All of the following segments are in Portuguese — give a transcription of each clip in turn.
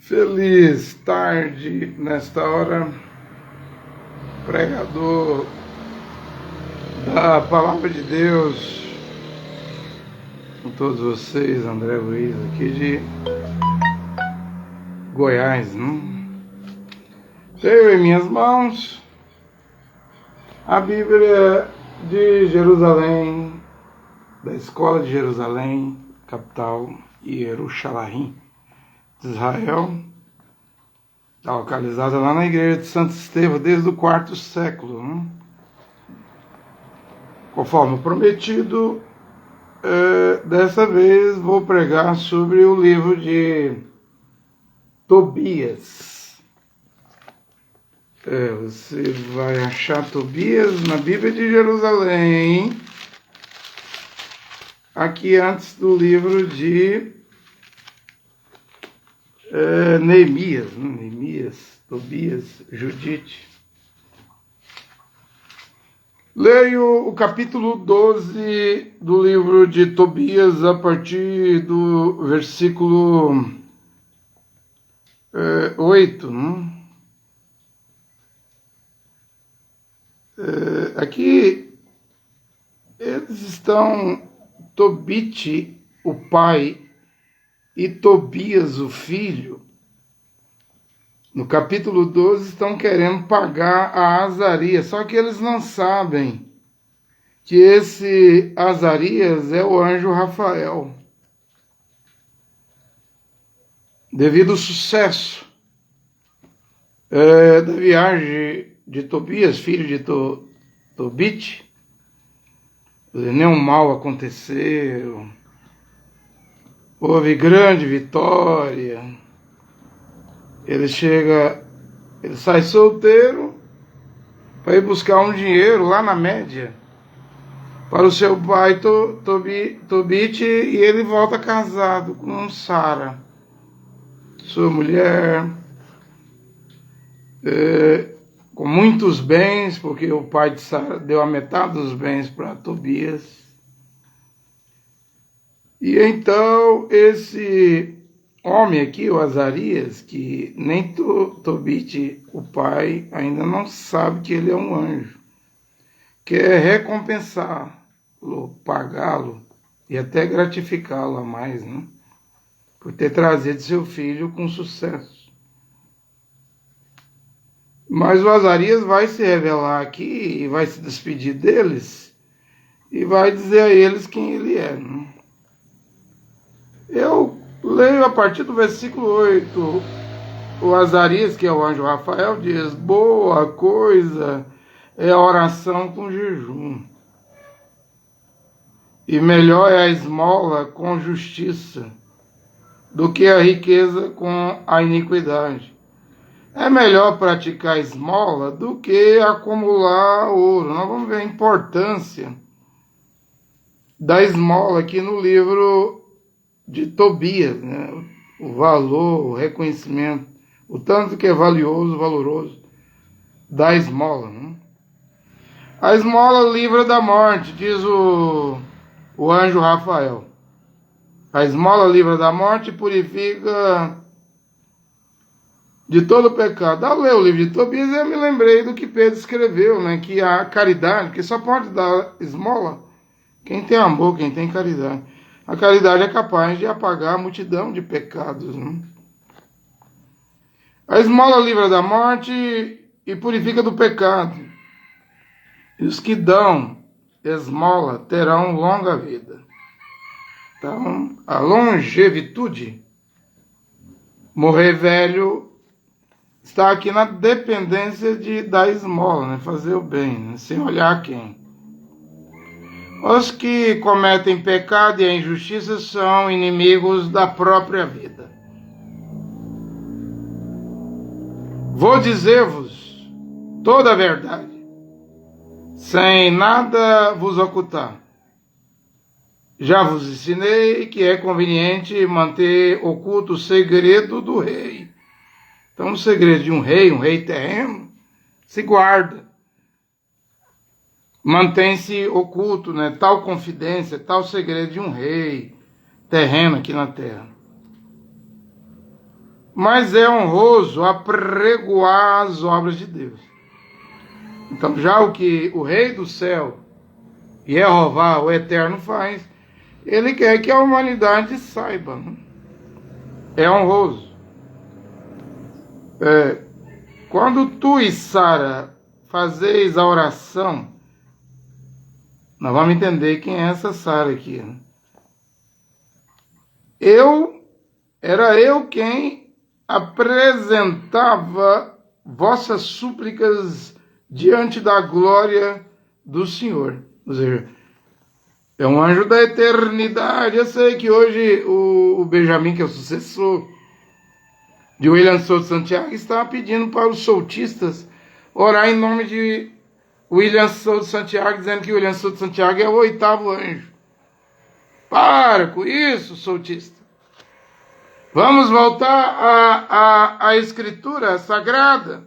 Feliz tarde, nesta hora, pregador da Palavra de Deus, com todos vocês, André Luiz, aqui de Goiás, né? Tenho em minhas mãos a Bíblia de Jerusalém, da Escola de Jerusalém, capital Jerusalém, Israel, está localizada lá na igreja de Santo Estevão desde o quarto século, né? Conforme prometido, dessa vez vou pregar sobre o livro de Tobias. Você vai achar Tobias na Bíblia de Jerusalém, aqui antes do livro de Neemias, Tobias, Judite. Leio o capítulo 12 do livro de Tobias a partir do versículo 8. Né? Aqui eles estão, Tobit, o pai, e Tobias, o filho, no capítulo 12, estão querendo pagar a Azarias, só que eles não sabem que esse Azarias é o anjo Rafael. Devido ao sucesso da viagem de Tobias, filho de Tobit, nenhum mal aconteceu, houve grande vitória. Ele sai solteiro para ir buscar um dinheiro lá na Média para o seu pai Tobit, e ele volta casado com Sara, sua mulher, com muitos bens, porque o pai de Sara deu a metade dos bens para Tobias. E então esse homem aqui, o Azarias, que nem Tobit, o pai, ainda não sabe que ele é um anjo, quer recompensá-lo, pagá-lo e até gratificá-lo a mais, né? Por ter trazido seu filho com sucesso. Mas o Azarias vai se revelar aqui e vai se despedir deles e vai dizer a eles quem ele é, né? Eu leio a partir do versículo 8, o Azarias, que é o anjo Rafael, diz: boa coisa é a oração com jejum, e melhor é a esmola com justiça, do que a riqueza com a iniquidade. É melhor praticar esmola do que acumular ouro. Nós vamos ver a importância da esmola aqui no livro de Tobias, né? O valor, o reconhecimento, o tanto que é valoroso da esmola, né? A esmola livra da morte, diz o anjo Rafael. A esmola livra da morte e purifica de todo pecado. Ao ler o livro de Tobias, eu me lembrei do que Pedro escreveu, né? Que a caridade, que só pode dar esmola quem tem amor, quem tem caridade. A caridade é capaz de apagar a multidão de pecados, né? A esmola livra da morte e purifica do pecado. E os que dão esmola terão longa vida. Então, a longevitude, morrer velho, está aqui na dependência de dar esmola, né? Fazer o bem, né? Sem olhar quem. Os que cometem pecado e a injustiça são inimigos da própria vida. Vou dizer-vos toda a verdade, sem nada vos ocultar. Já vos ensinei que é conveniente manter oculto o segredo do rei. Então, o segredo de um rei terreno, se guarda. Mantém-se oculto, né? Tal confidência, tal segredo de um rei terreno aqui na terra. mas é honroso apregoar as obras de Deus. Então, já o que o Rei do Céu, Jeová, o Eterno, faz, ele quer que a humanidade saiba, né? É honroso. Quando tu e Sara fazeis a oração, nós vamos entender quem é essa Sara aqui, né? Era eu quem apresentava vossas súplicas diante da glória do Senhor. Ou seja, é um anjo da eternidade. Eu sei que hoje o Benjamin, que é o sucessor de William Souto Santiago, está pedindo para os soutistas orar em nome de William Souto Santiago, dizendo que William Souto Santiago é o 8º anjo. Para com isso, soutista. Vamos voltar à Escritura Sagrada.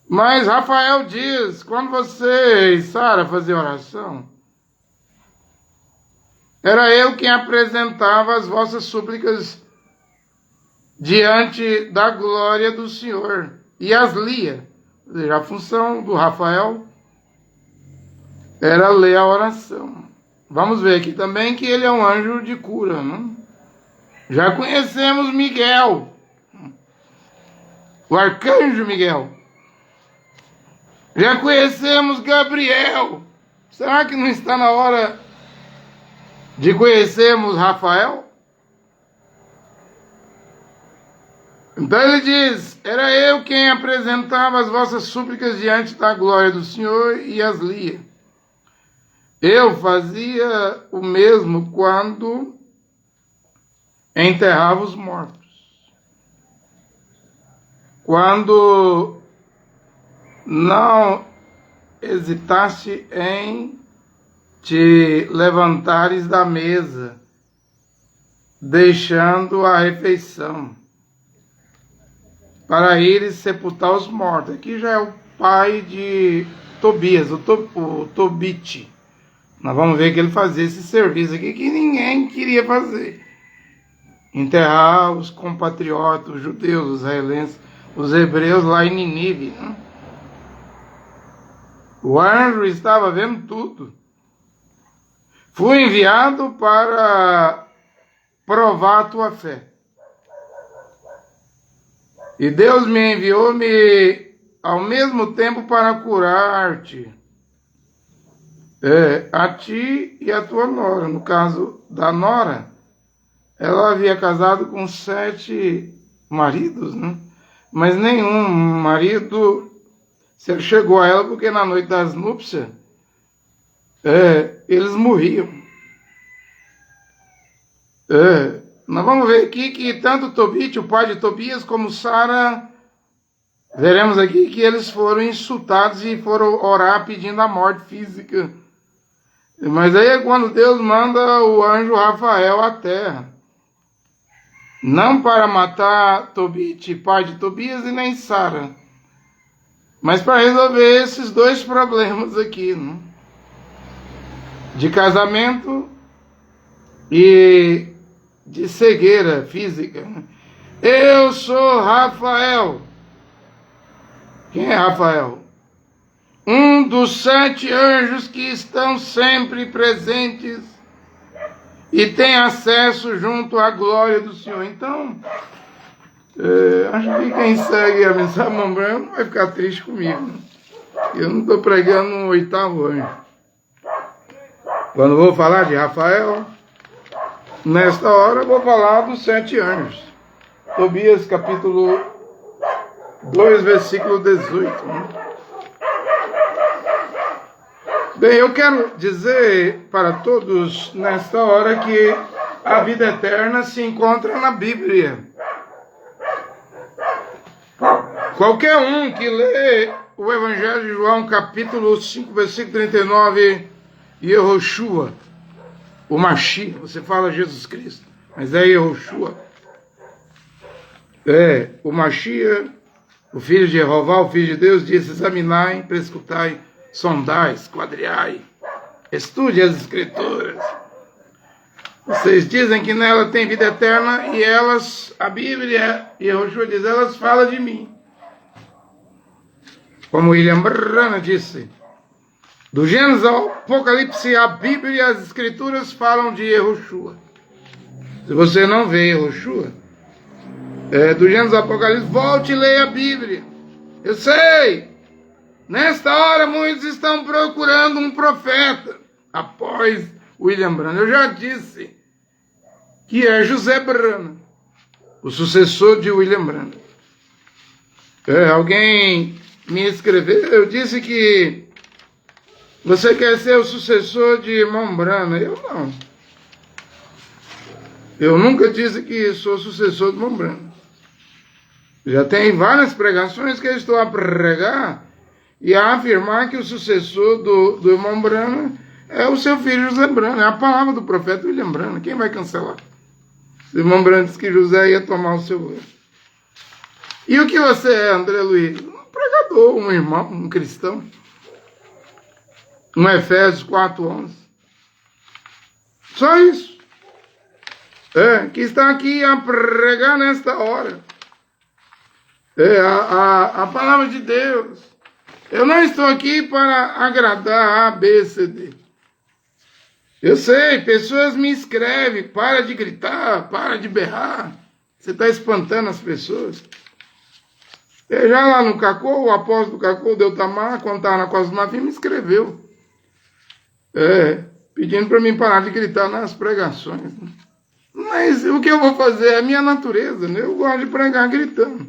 Mas Rafael diz, quando você e Sara faziam oração, era eu quem apresentava as vossas súplicas diante da glória do Senhor, e as lia. Ou seja, a função do Rafael era ler a oração. Vamos ver aqui também que ele é um anjo de cura, né? Já conhecemos Miguel, o arcanjo Miguel. Já conhecemos Gabriel. Será que não está na hora de conhecermos Rafael? Então ele diz, era eu quem apresentava as vossas súplicas diante da glória do Senhor e as lia. Eu fazia o mesmo quando enterrava os mortos. Quando não hesitaste em te levantares da mesa, deixando a refeição, para ires sepultar os mortos. Aqui já é o pai de Tobias, o Tobite. Nós vamos ver que ele fazia esse serviço aqui que ninguém queria fazer. Enterrar os compatriotas, os judeus, os israelenses, os hebreus lá em Nínive, né? O anjo estava vendo tudo. Fui enviado para provar a tua fé. E Deus me enviou-me ao mesmo tempo para curar-te. A ti e a tua nora. No caso da nora, ela havia casado com 7 maridos, né? Mas nenhum marido se chegou a ela, porque na noite das núpcias, eles morriam. Nós vamos ver aqui que tanto Tobite, o pai de Tobias, como Sara, veremos aqui que eles foram insultados e foram orar pedindo a morte física. Mas aí é quando Deus manda o anjo Rafael à terra. Não para matar Tobite, pai de Tobias, e nem Sara, mas para resolver esses 2 problemas aqui, né? De casamento e de cegueira física. Eu sou Rafael. Quem é Rafael? Um dos 7 anjos que estão sempre presentes e tem acesso junto à glória do Senhor. Então, acho que quem segue a mensagem não vai ficar triste comigo, né? Eu não estou pregando um 8º anjo. Quando vou falar de Rafael, nesta hora eu vou falar dos 7 anjos. Tobias capítulo 2, versículo 18. Né? Bem, eu quero dizer para todos nesta hora que a vida eterna se encontra na Bíblia. Qualquer um que lê o Evangelho de João, capítulo 5, versículo 39, Yehoshua, o Mashiach, você fala Jesus Cristo, mas é Yehoshua. O Mashiach, o filho de Jeová, o filho de Deus, disse: examinai, prescutai, sondai, esquadriai, estude as Escrituras. Vocês dizem que nela tem vida eterna e elas, a Bíblia, e Yahushua diz, elas falam de mim. Como William Branham disse, do Gênesis ao Apocalipse, a Bíblia e as Escrituras falam de Yahushua. Se você não vê Yahushua, do Gênesis ao Apocalipse, volte e leia a Bíblia. Eu sei, nesta hora muitos estão procurando um profeta, após William Branham. Eu já disse que é José Branham, o sucessor de William Branham. Alguém me escreveu, eu disse que você quer ser o sucessor de irmão Branham. Eu não. Eu nunca disse que sou sucessor de irmão Branham. Já tem várias pregações que eu estou a pregar e a afirmar que o sucessor do irmão Branham é o seu filho José Branham. É a palavra do profeta William Branham. Quem vai cancelar? O irmão Branham disse que José ia tomar o seu lugar. E o que você é, André Luiz? Um pregador, um irmão, um cristão. Um Efésios 4:11. Só isso. Que está aqui a pregar nesta hora. A palavra de Deus. Eu não estou aqui para agradar A, B, C, D. Eu sei, pessoas me escrevem, para de gritar, para de berrar. Você está espantando as pessoas. Já lá no Cacô, o apóstolo Cacô, Deutamar, quando estava na Costa do Navio, me escreveu. Pedindo para mim parar de gritar nas pregações. Mas o que eu vou fazer? É a minha natureza, né? Eu gosto de pregar gritando.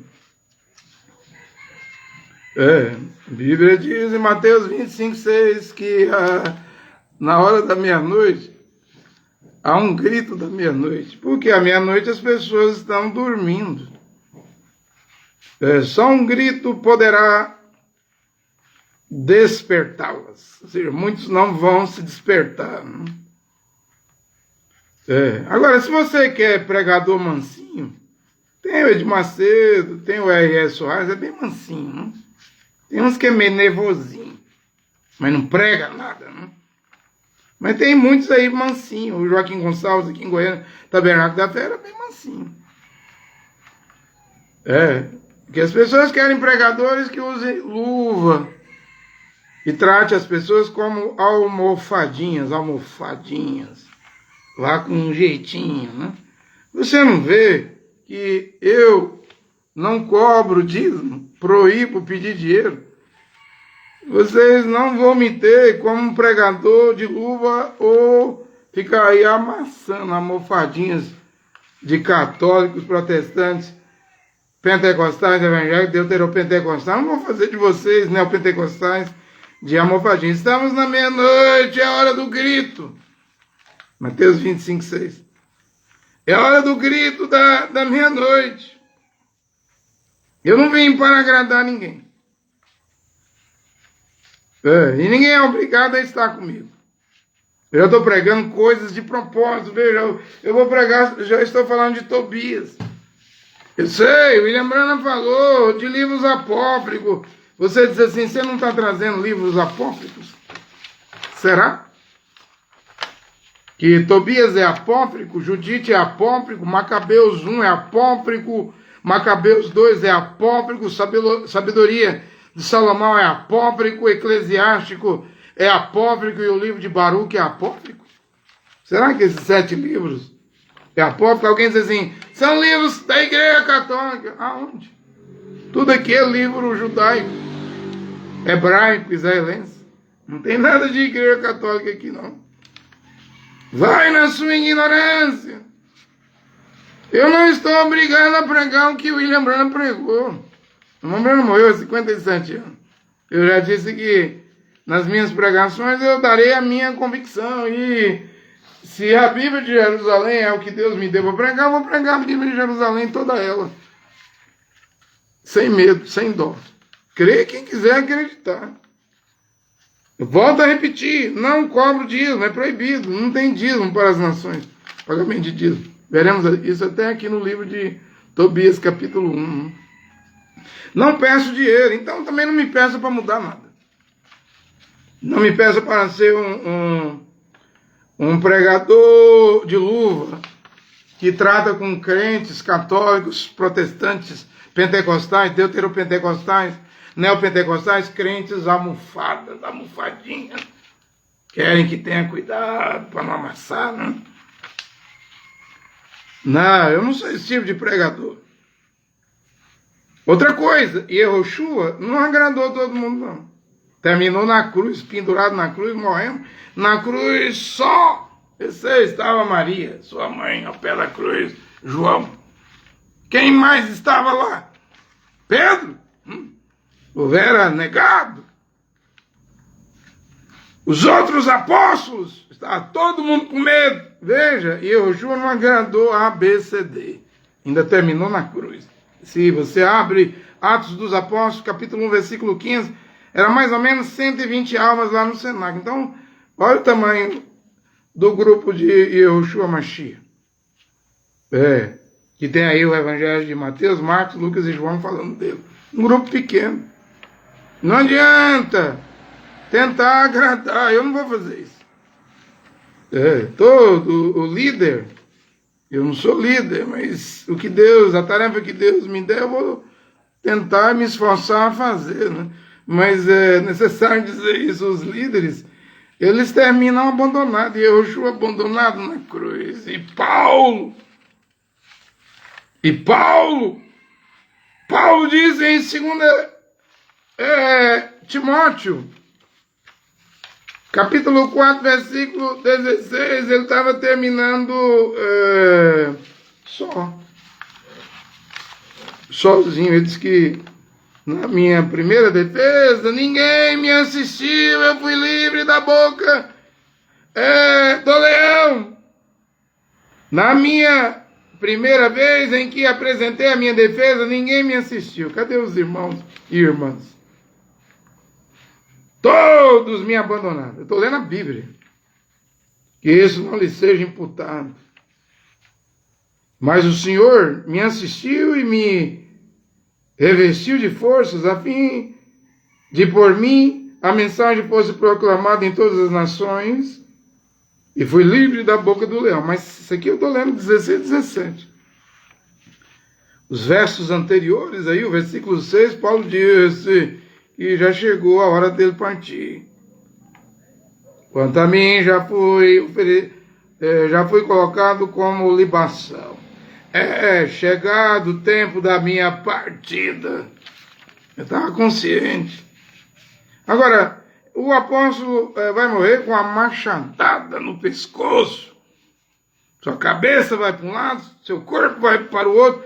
A Bíblia diz em Mateus 25:6 que na hora da meia-noite há um grito da meia-noite. Porque à meia-noite as pessoas estão dormindo. Só um grito poderá despertá-las. Ou seja, muitos não vão se despertar. Né? Agora, se você quer pregador mansinho, tem o Ed Macedo, tem o R.S. Soares, é bem mansinho. Né? Tem uns que é meio nervosinho, mas não prega nada. Né? Mas tem muitos aí mansinho. O Joaquim Gonçalves aqui em Goiânia, Tabernáculo da Fé, era bem mansinho. Porque as pessoas querem pregadores que usem luva e trate as pessoas como almofadinhas, lá com um jeitinho, né? Você não vê que eu não cobro dízimo, proíbo pedir dinheiro? Vocês não vão me ter como um pregador de luva ou ficar aí amassando almofadinhas de católicos, protestantes, pentecostais, evangélicos, deuteropentecostais. Não vou fazer de vocês, neopentecostais, de almofadinhas. Estamos na meia-noite, é a hora do grito. Mateus 25:6. É a hora do grito da meia-noite. Eu não vim para agradar ninguém. E ninguém é obrigado a estar comigo. Eu já estou pregando coisas de propósito. Veja, eu vou pregar, já estou falando de Tobias. Eu sei, o William Branham falou de livros apócrifos. Você diz assim, você não está trazendo livros apócrifos? Será? Que Tobias é apócrifo, Judite é apócrifo, Macabeus 1 é apócrifo, Macabeus 2 é apócrifo, Sabedoria de Salomão é apócrifo, Eclesiástico é apócrifo e o livro de Baruque é apócrifo? Será que esses 7 livros é apócrifo? Alguém diz assim, são livros da Igreja Católica. Aonde? Tudo aqui é livro judaico, hebraico, israelense. Não tem nada de Igreja Católica aqui não. Vai na sua ignorância. Eu não estou obrigado a pregar o que William Branham pregou. O William Branham morreu há 57 anos. Eu já disse que nas minhas pregações eu darei a minha convicção. E se a Bíblia de Jerusalém é o que Deus me deu para pregar, eu vou pregar a Bíblia de Jerusalém toda ela. Sem medo, sem dó. Crê quem quiser acreditar. Eu volto a repetir, não cobro dízimo, é proibido, não tem dízimo para as nações, pagamento de dízimo. Veremos isso até aqui no livro de Tobias, capítulo 1. Não peço dinheiro, então também não me peça para mudar nada. Não me peça para ser um pregador de luva que trata com crentes católicos, protestantes, pentecostais, deuteropentecostais, neopentecostais, crentes almofadas, almofadinhas. Querem que tenha cuidado para não amassar, né? Não, eu não sou esse tipo de pregador. Outra coisa, Yehoshua não agradou todo mundo, não. Terminou na cruz, pendurado na cruz, morrendo na cruz só. Você estava Maria, sua mãe, ao pé da cruz, João. Quem mais estava lá? Pedro? Houvera negado. Os outros apóstolos, estava todo mundo com medo. Veja, Yehoshua não agradou A, B, C, D. Ainda terminou na cruz. Se você abre Atos dos Apóstolos, capítulo 1, versículo 15, era mais ou menos 120 almas lá no cenáculo. Então, olha o tamanho do grupo de Yehoshua Mashiach. Que tem aí o evangelho de Mateus, Marcos, Lucas e João falando dele. Um grupo pequeno. Não adianta tentar agradar, eu não vou fazer isso. Todo o líder, eu não sou líder, mas a tarefa que Deus me der, eu vou tentar me esforçar a fazer, né? Mas é necessário dizer isso, os líderes, eles terminam abandonados, e Yehoshua abandonado na cruz, e Paulo diz em 2 Timóteo, capítulo 4, versículo 16, ele estava terminando sozinho. Ele disse que na minha primeira defesa, ninguém me assistiu, eu fui livre da boca do leão. Na minha primeira vez em que apresentei a minha defesa, ninguém me assistiu. Cadê os irmãos e irmãs? Todos me abandonaram. Eu estou lendo a Bíblia. Que isso não lhe seja imputado. Mas o Senhor me assistiu e me revestiu de forças a fim de por mim a mensagem fosse proclamada em todas as nações e fui livre da boca do leão. Mas isso aqui eu estou lendo 16 e 17. Os versos anteriores aí, o versículo 6, Paulo disse que já chegou a hora dele partir. Quanto a mim, já fui colocado como libação. Chegado o tempo da minha partida. Eu estava consciente. Agora, o apóstolo vai morrer com a machadada no pescoço. Sua cabeça vai para um lado, seu corpo vai para o outro.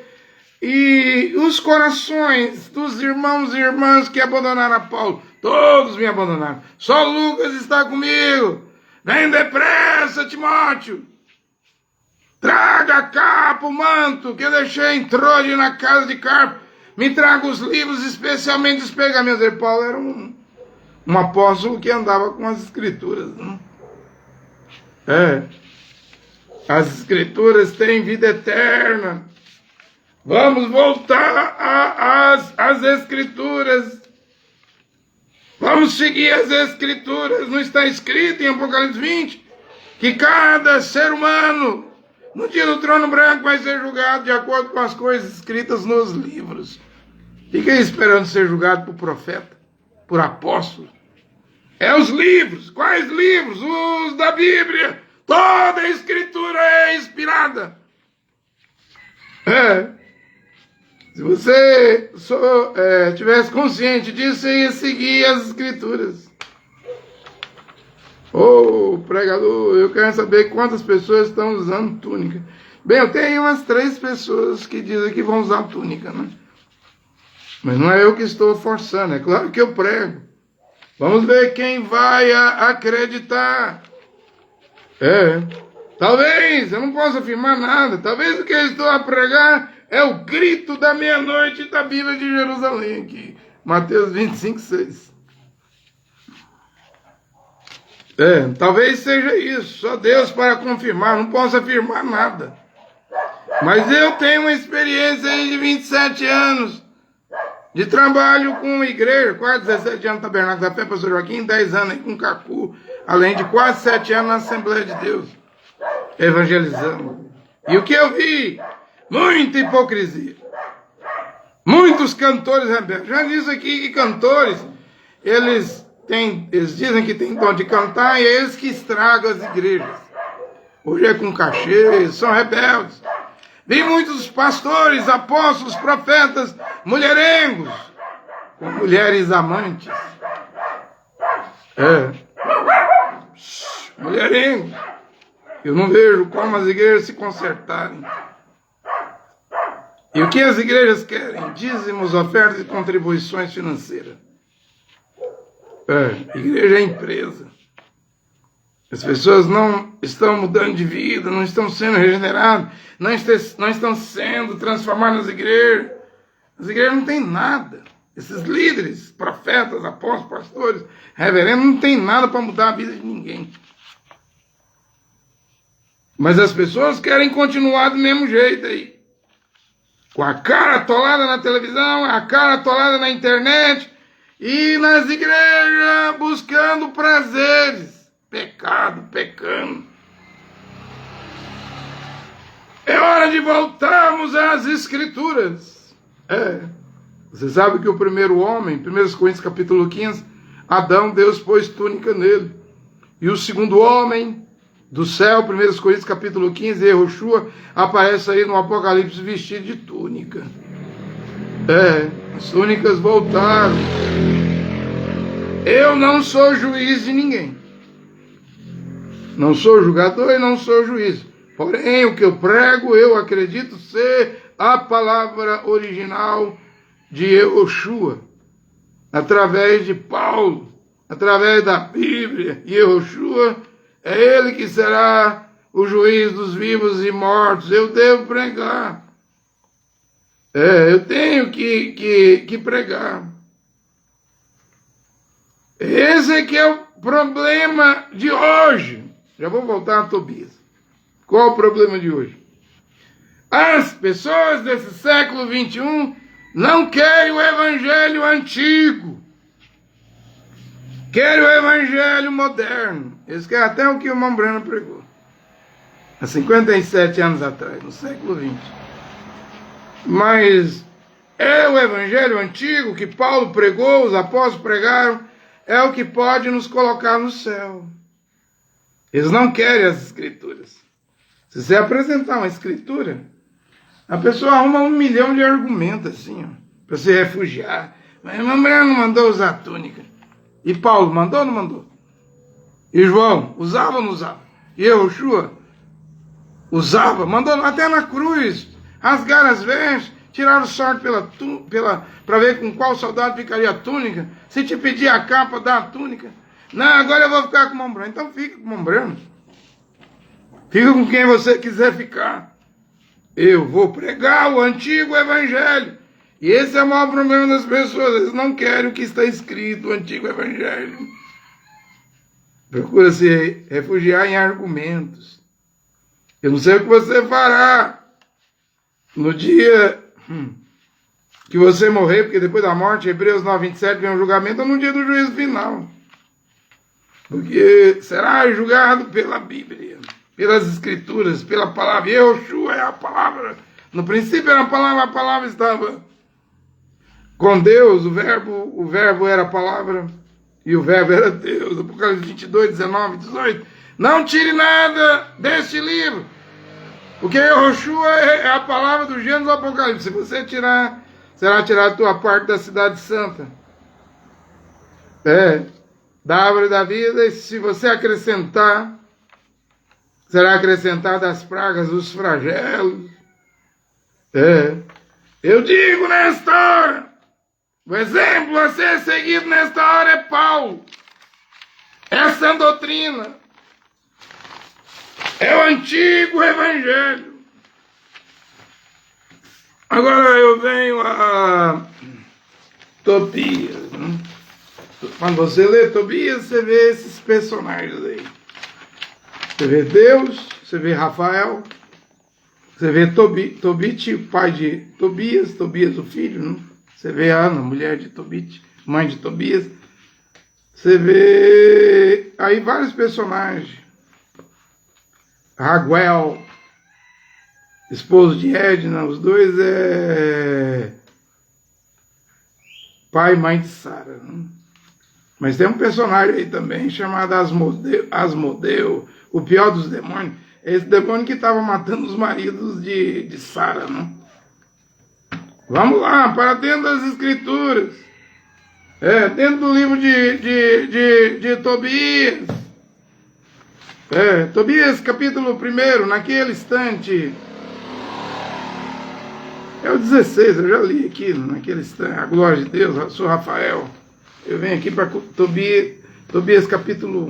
E os corações dos irmãos e irmãs que abandonaram a Paulo, todos me abandonaram. Só Lucas está comigo. Vem depressa, Timóteo. Traga a capa, o manto que eu deixei em Troade na casa de Carpo. Me traga os livros, especialmente os pergaminhos. E Paulo era um apóstolo que andava com as escrituras. Né? As escrituras têm vida eterna. Vamos voltar às escrituras. Vamos seguir as escrituras. Não está escrito em Apocalipse 20 que cada ser humano no dia do trono branco vai ser julgado de acordo com as coisas escritas nos livros. Fica aí esperando ser julgado por profeta, por apóstolo. Os livros. Quais livros? Os da Bíblia. Toda a escritura é inspirada. Se você tivesse consciente disso, você ia seguir as escrituras. Pregador, eu quero saber quantas pessoas estão usando túnica. Bem, eu tenho umas 3 pessoas que dizem que vão usar túnica, né? Mas não é eu que estou forçando, é claro que eu prego. Vamos ver quem vai acreditar. Talvez, eu não posso afirmar nada, talvez o que eu estou a pregar é o grito da meia-noite da Bíblia de Jerusalém aqui. Mateus 25, 6. Talvez seja isso. Só Deus para confirmar. Não posso afirmar nada. Mas eu tenho uma experiência aí de 27 anos de trabalho com igreja. Quase 17 anos no Tabernáculo da Fé, pastor Joaquim. 10 anos aí com Cacu. além de quase 7 anos na Assembleia de Deus, evangelizando. E o que eu vi? Muita hipocrisia. Muitos cantores rebeldes. Já disse aqui que cantores, eles dizem que têm dom de cantar e é eles que estragam as igrejas. Hoje é com cachê, são rebeldes. Vi muitos pastores, apóstolos, profetas, mulherengos, com mulheres amantes. Mulherengos. Eu não vejo como as igrejas se consertarem. E o que as igrejas querem? Dízimos, ofertas e contribuições financeiras. Igreja é empresa. As pessoas não estão mudando de vida, não estão sendo regeneradas, não estão sendo transformadas nas igrejas. As igrejas não têm nada. Esses líderes, profetas, apóstolos, pastores, reverendos, não têm nada para mudar a vida de ninguém. Mas as pessoas querem continuar do mesmo jeito aí. Com a cara atolada na televisão, a cara atolada na internet e nas igrejas buscando prazeres. Pecado, pecando. É hora de voltarmos às Escrituras. Você sabe que o primeiro homem, 1 Coríntios capítulo 15, Adão, Deus pôs túnica nele. E o segundo homem do céu, 1 Coríntios capítulo 15, Yehoshua, aparece aí no Apocalipse vestido de túnica. As túnicas voltaram. Eu não sou juiz de ninguém. Não sou julgador e não sou juiz. Porém, o que eu prego, eu acredito ser a palavra original de Yehoshua. Através de Paulo, através da Bíblia, Yehoshua é ele que será o juiz dos vivos e mortos. Eu devo pregar. Eu tenho que pregar. Esse é que é o problema de hoje. Já vou voltar a Tobias. Qual o problema de hoje? As pessoas desse século 21 não querem o evangelho antigo. Querem o evangelho moderno. Eles querem até o que o irmão Breno pregou. Há 57 anos atrás, no século 20. Mas é o evangelho antigo que Paulo pregou, os apóstolos pregaram, é o que pode nos colocar no céu. Eles não querem as escrituras. Se você apresentar uma escritura, a pessoa arruma 1 milhão de argumentos assim, para se refugiar. Mas a irmã Breno não mandou usar túnica. E Paulo mandou ou não mandou? E João, usava ou não usava? E Yehoshua, usava, mandou até na cruz, rasgaram as vestes, tiraram o sorte para ver com qual soldado ficaria a túnica. Se te pedir a capa, dá a túnica. Não, agora eu vou ficar com o irmão Breno. Então fica com o irmão Breno. Fica com quem você quiser ficar. Eu vou pregar o antigo evangelho. E esse é o maior problema das pessoas. Eles não querem o que está escrito, o antigo evangelho. Procura se refugiar em argumentos. Eu não sei o que você fará no dia que você morrer, porque depois da morte, Hebreus 9:27, vem o julgamento, ou no dia do juízo final. Porque será julgado pela Bíblia, pelas Escrituras, pela palavra. Yehoshua é a palavra. No princípio era a palavra estava com Deus, o verbo era a palavra, e o verbo era Deus. Apocalipse 22, 19, 18. Não tire nada deste livro, porque Yehoshua é a palavra do Gênesis do Apocalipse. Se você tirar, será tirada a tua parte da cidade santa. Da árvore da vida, e se você acrescentar, será acrescentada as pragas, os flagelos. Eu digo nesta hora, o exemplo a ser seguido nesta hora é Paulo. Essa doutrina é o antigo evangelho. Agora eu venho a Tobias. Quando você lê Tobias, você vê esses personagens aí. Você vê Deus, você vê Rafael, você vê Tobit, pai de Tobias, Tobias o filho, né? Você vê a Ana, mulher de Tobit, mãe de Tobias. Você vê aí vários personagens. Raguel, esposo de Edna, os dois é pai e mãe de Sara, né? Mas tem um personagem aí também chamado Asmodeu, o pior dos demônios. Esse demônio que estava matando os maridos de Sara, né? Vamos lá, para dentro das escrituras. Dentro do livro de Tobias. Tobias, capítulo 1, naquele instante. É o 16, eu já li aqui, naquele instante. A glória de Deus, eu sou Rafael. Eu venho aqui para Tobias, capítulo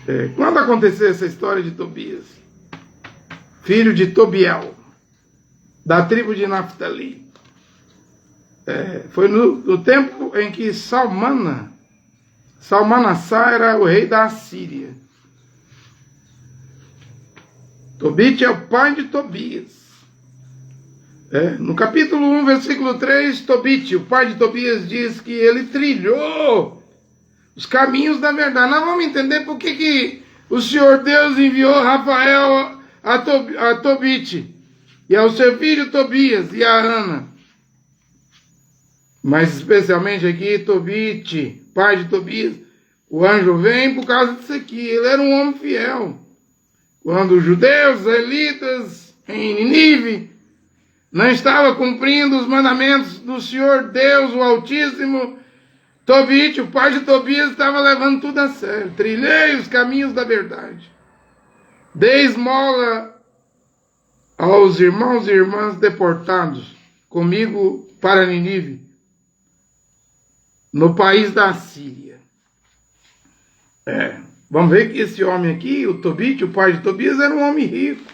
1. Quando aconteceu essa história de Tobias? Filho de Tobiel, da tribo de Naftali. Foi no tempo em que Salmanassar era o rei da Assíria. Tobit é o pai de Tobias. No capítulo 1, versículo 3, Tobit, o pai de Tobias, diz que ele trilhou os caminhos da verdade. Nós vamos entender por que o Senhor Deus enviou Rafael a Tobit e ao seu filho Tobias e a Ana. Mas especialmente aqui, Tobit, pai de Tobias, o anjo vem por causa disso aqui. Ele era um homem fiel. Quando os judeus, israelitas, em Nínive, não estavam cumprindo os mandamentos do Senhor Deus, o Altíssimo, Tobit, o pai de Tobias, estava levando tudo a sério. Trilhei os caminhos da verdade. Dei esmola aos irmãos e irmãs deportados comigo para Nínive, no país da Síria. Vamos ver que esse homem aqui, o Tobit, o pai de Tobias, era um homem rico.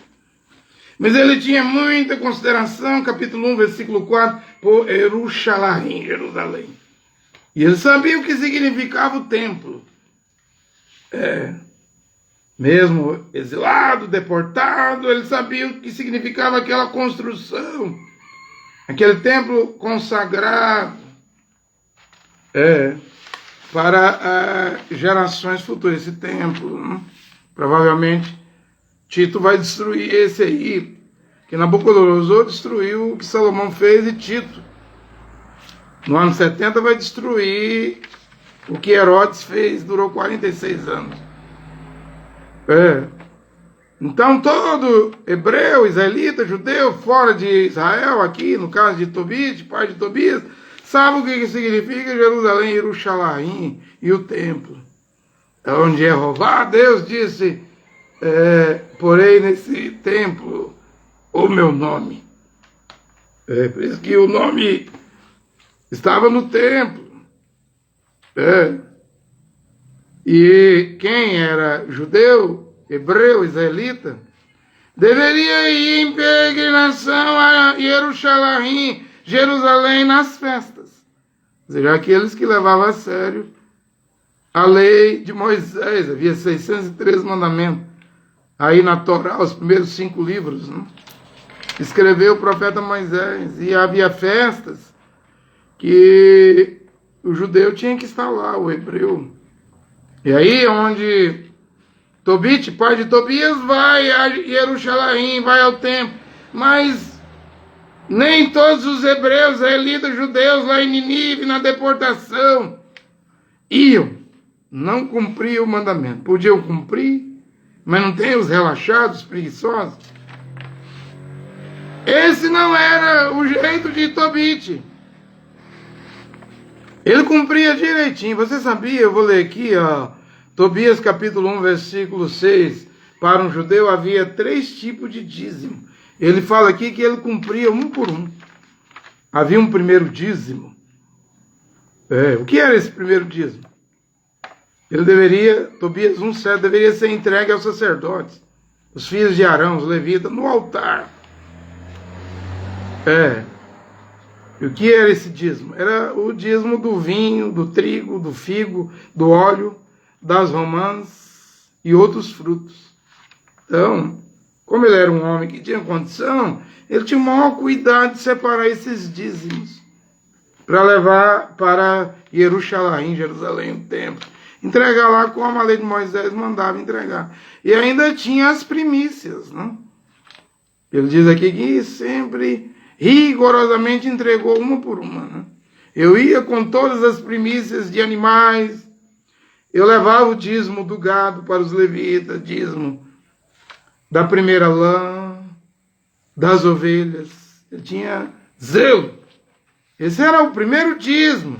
Mas ele tinha muita consideração, capítulo 1, versículo 4, por Jerusalém, Jerusalém. E ele sabia o que significava o templo. Mesmo exilado, deportado, ele sabia o que significava aquela construção. Aquele templo consagrado. Para gerações futuras. Esse templo, né? Provavelmente Tito vai destruir esse aí, que Nabucodonosor destruiu o que Salomão fez, e Tito, no ano 70, vai destruir o que Herodes fez, durou 46 anos. Então todo hebreu, israelita, judeu, fora de Israel, aqui no caso de Tobit, pai de Tobias, sabe o que significa Jerusalém, Jerusalém e o templo. Onde Jeová, Deus disse, porém nesse templo o meu nome. Por isso que o nome estava no templo. E quem era judeu, hebreu, israelita, deveria ir em peregrinação a Jerusalém nas festas. Ou seja, aqueles que levavam a sério a lei de Moisés. Havia 613 mandamentos. Aí na Torá, os primeiros 5 livros, né? Escreveu o profeta Moisés. E havia festas que o judeu tinha que estar lá, o hebreu. E aí onde Tobit, pai de Tobias, vai a Jerusalém, vai ao templo. Mas nem todos os hebreus, israelitas, judeus lá em Nínive, na deportação, iam. Não cumpriam o mandamento. Podiam cumprir, mas não tem os relaxados, preguiçosos. Esse não era o jeito de Tobit. Ele cumpria direitinho. Você sabia, eu vou ler aqui, Tobias capítulo 1, versículo 6. Para um judeu havia 3 tipos de dízimo. Ele fala aqui que ele cumpria um por um. Havia um primeiro dízimo. O que era esse primeiro dízimo? Ele Tobias 1,7, deveria ser entregue aos sacerdotes, os filhos de Arão, os levitas, no altar. E o que era esse dízimo? Era o dízimo do vinho, do trigo, do figo, do óleo, das romãs e outros frutos. Então, como ele era um homem que tinha condição, ele tinha o maior cuidado de separar esses dízimos. para levar para Jerusalém, o templo. Entregar lá como a lei de Moisés mandava entregar. E ainda tinha as primícias, né? Ele diz aqui que sempre, rigorosamente, entregou uma por uma, né? Eu ia com todas as primícias de animais, eu levava o dízimo do gado para os levitas, dízimo da primeira lã, das ovelhas. Ele tinha zelo. Esse era o primeiro dízimo.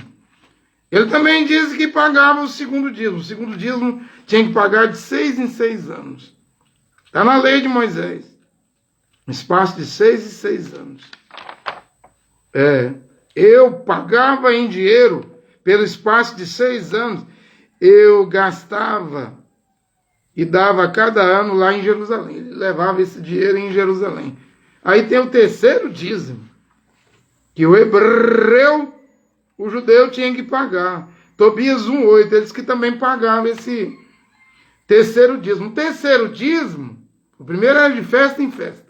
Ele também diz que pagava o segundo dízimo. O segundo dízimo tinha que pagar de 6 em 6 anos. Está na lei de Moisés. Um espaço de 6 em 6 anos. Eu pagava em dinheiro pelo espaço de 6 anos. Eu gastava e dava a cada ano lá em Jerusalém. Ele levava esse dinheiro em Jerusalém. Aí tem o terceiro dízimo, que o hebreu, o judeu, tinha que pagar. Tobias 1,8, eles que também pagavam esse terceiro dízimo. O terceiro dízimo, o primeiro era de festa em festa.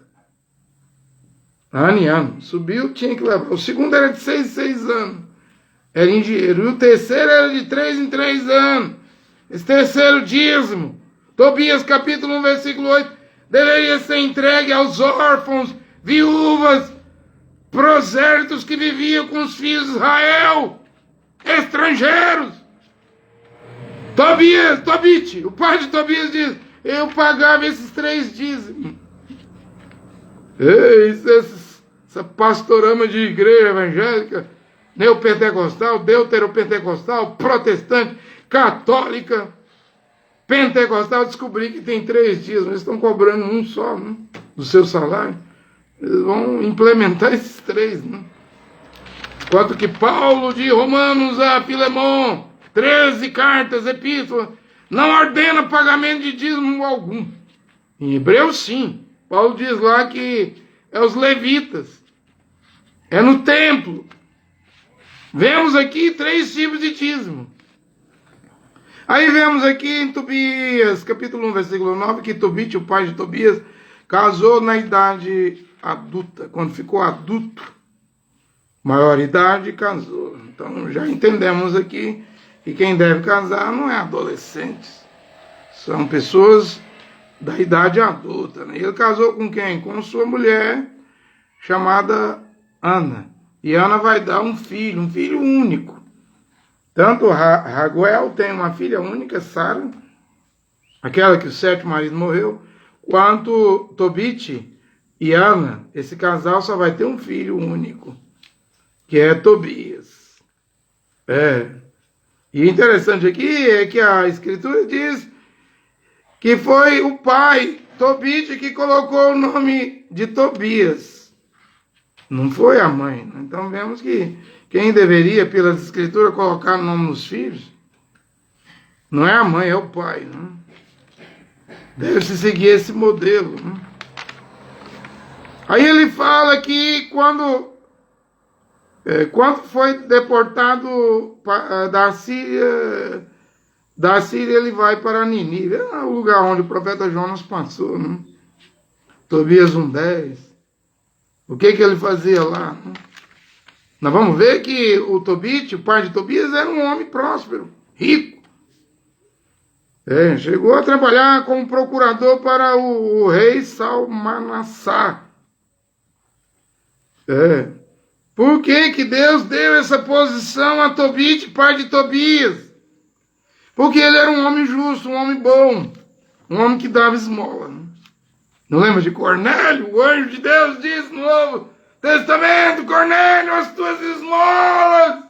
Ano em ano. Subiu, tinha que levar. O segundo era de 6 em 6 anos. Era em dinheiro. E o terceiro era de 3 em 3 anos. Esse terceiro dízimo, Tobias capítulo 1, versículo 8, deveria ser entregue aos órfãos, viúvas, prosélitos que viviam com os filhos de Israel, estrangeiros. Tobit, o pai de Tobias diz, eu pagava esses 3 dízimos. Essa pastorama de igreja evangélica, neopentecostal, deuteropentecostal, protestante, católica, pentecostal, descobri que tem 3 dízimos. Eles estão cobrando um só, né, do seu salário. Eles vão implementar esses 3, né? Enquanto que Paulo de Romanos a Filemon, 13 cartas, epístolas, não ordena pagamento de dízimo algum. Em Hebreus, sim. Paulo diz lá que é os levitas, é no templo. Vemos aqui 3 tipos de dízimo. Aí vemos aqui em Tobias, capítulo 1, versículo 9, que Tobit, o pai de Tobias, casou na idade adulta. Quando ficou adulto, maioridade, casou. Então já entendemos aqui que quem deve casar não é adolescentes, são pessoas da idade adulta, né? Ele casou com quem? Com sua mulher, chamada Ana. E Ana vai dar um filho único. Tanto Raguel tem uma filha única, Sara, aquela que o 7º marido morreu, quanto Tobit e Ana, esse casal só vai ter um filho único, que é Tobias. E interessante aqui é que a Escritura diz que foi o pai, Tobit, que colocou o nome de Tobias. Não foi a mãe, né? Então vemos que quem deveria, pelas Escrituras, colocar o nome nos filhos, não é a mãe, é o pai, né? Deve-se seguir esse modelo, né? Aí ele fala que quando foi deportado da Síria ele vai para Nínive, é o lugar onde o profeta Jonas passou, né? Tobias 1,10. O que ele fazia lá, né? Nós vamos ver que o Tobit, o pai de Tobias, era um homem próspero, rico. Chegou a trabalhar como procurador para o rei Salmanassar. Por que Deus deu essa posição a Tobit, pai de Tobias? Porque ele era um homem justo, um homem bom, um homem que dava esmola. Não lembra de Cornélio? O anjo de Deus diz no Novo Testamento, Cornélio, as tuas esmolas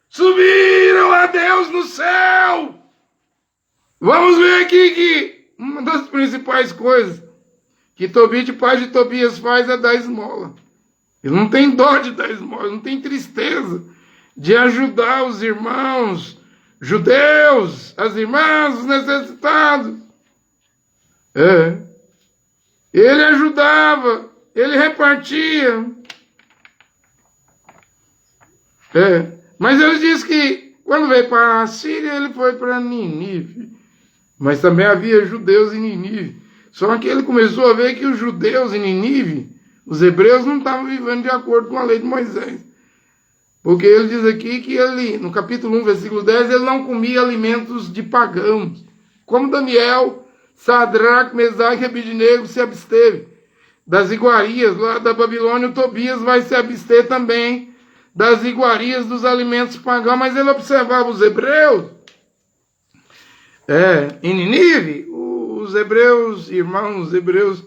subiram a Deus no céu. Vamos ver aqui que uma das principais coisas que Tobit, pai de Tobias, faz é dar esmola. Ele não tem dó de dar esmola, não tem tristeza de ajudar os irmãos judeus, as irmãs, os necessitados. Ele ajudava, ele repartia. Mas ele diz que quando veio para a Síria, ele foi para Nínive. Mas também havia judeus em Nínive. Só que ele começou a ver que os judeus em Nínive, os hebreus, não estavam vivendo de acordo com a lei de Moisés. Porque ele diz aqui que ele, no capítulo 1, versículo 10, ele não comia alimentos de pagãos. Como Daniel, Sadraque, Mesaque e Abidnego se absteve das iguarias lá da Babilônia, o Tobias vai se abster também das iguarias dos alimentos pagãos, mas ele observava os hebreus, em Nínive, os hebreus, irmãos, os hebreus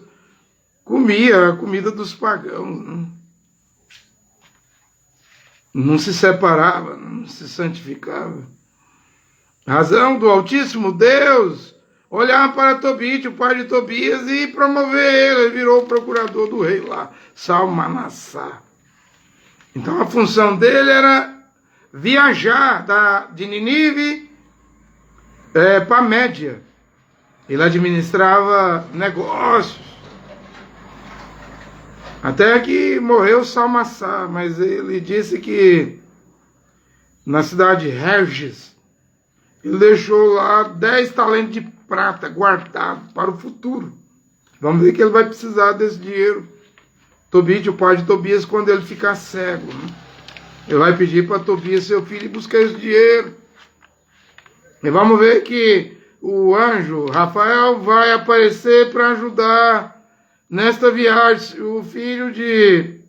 comiam a comida dos pagãos, né? Não se separava, não se santificava. Razão do Altíssimo Deus olhar para Tobit, o pai de Tobias, e promover ele. Ele virou o procurador do rei lá, Salmanassar. Então a função dele era viajar de Nínive para a Média. Ele administrava negócios. Até que morreu Salmanassar, mas ele disse que na cidade de Regis, ele deixou lá 10 talentos de prata guardado para o futuro. Vamos ver que ele vai precisar desse dinheiro. Tobit, o pai de Tobias, quando ele ficar cego, né? Ele vai pedir para Tobias, seu filho, buscar esse dinheiro. E vamos ver que o anjo Rafael vai aparecer para ajudar nesta viagem, o filho de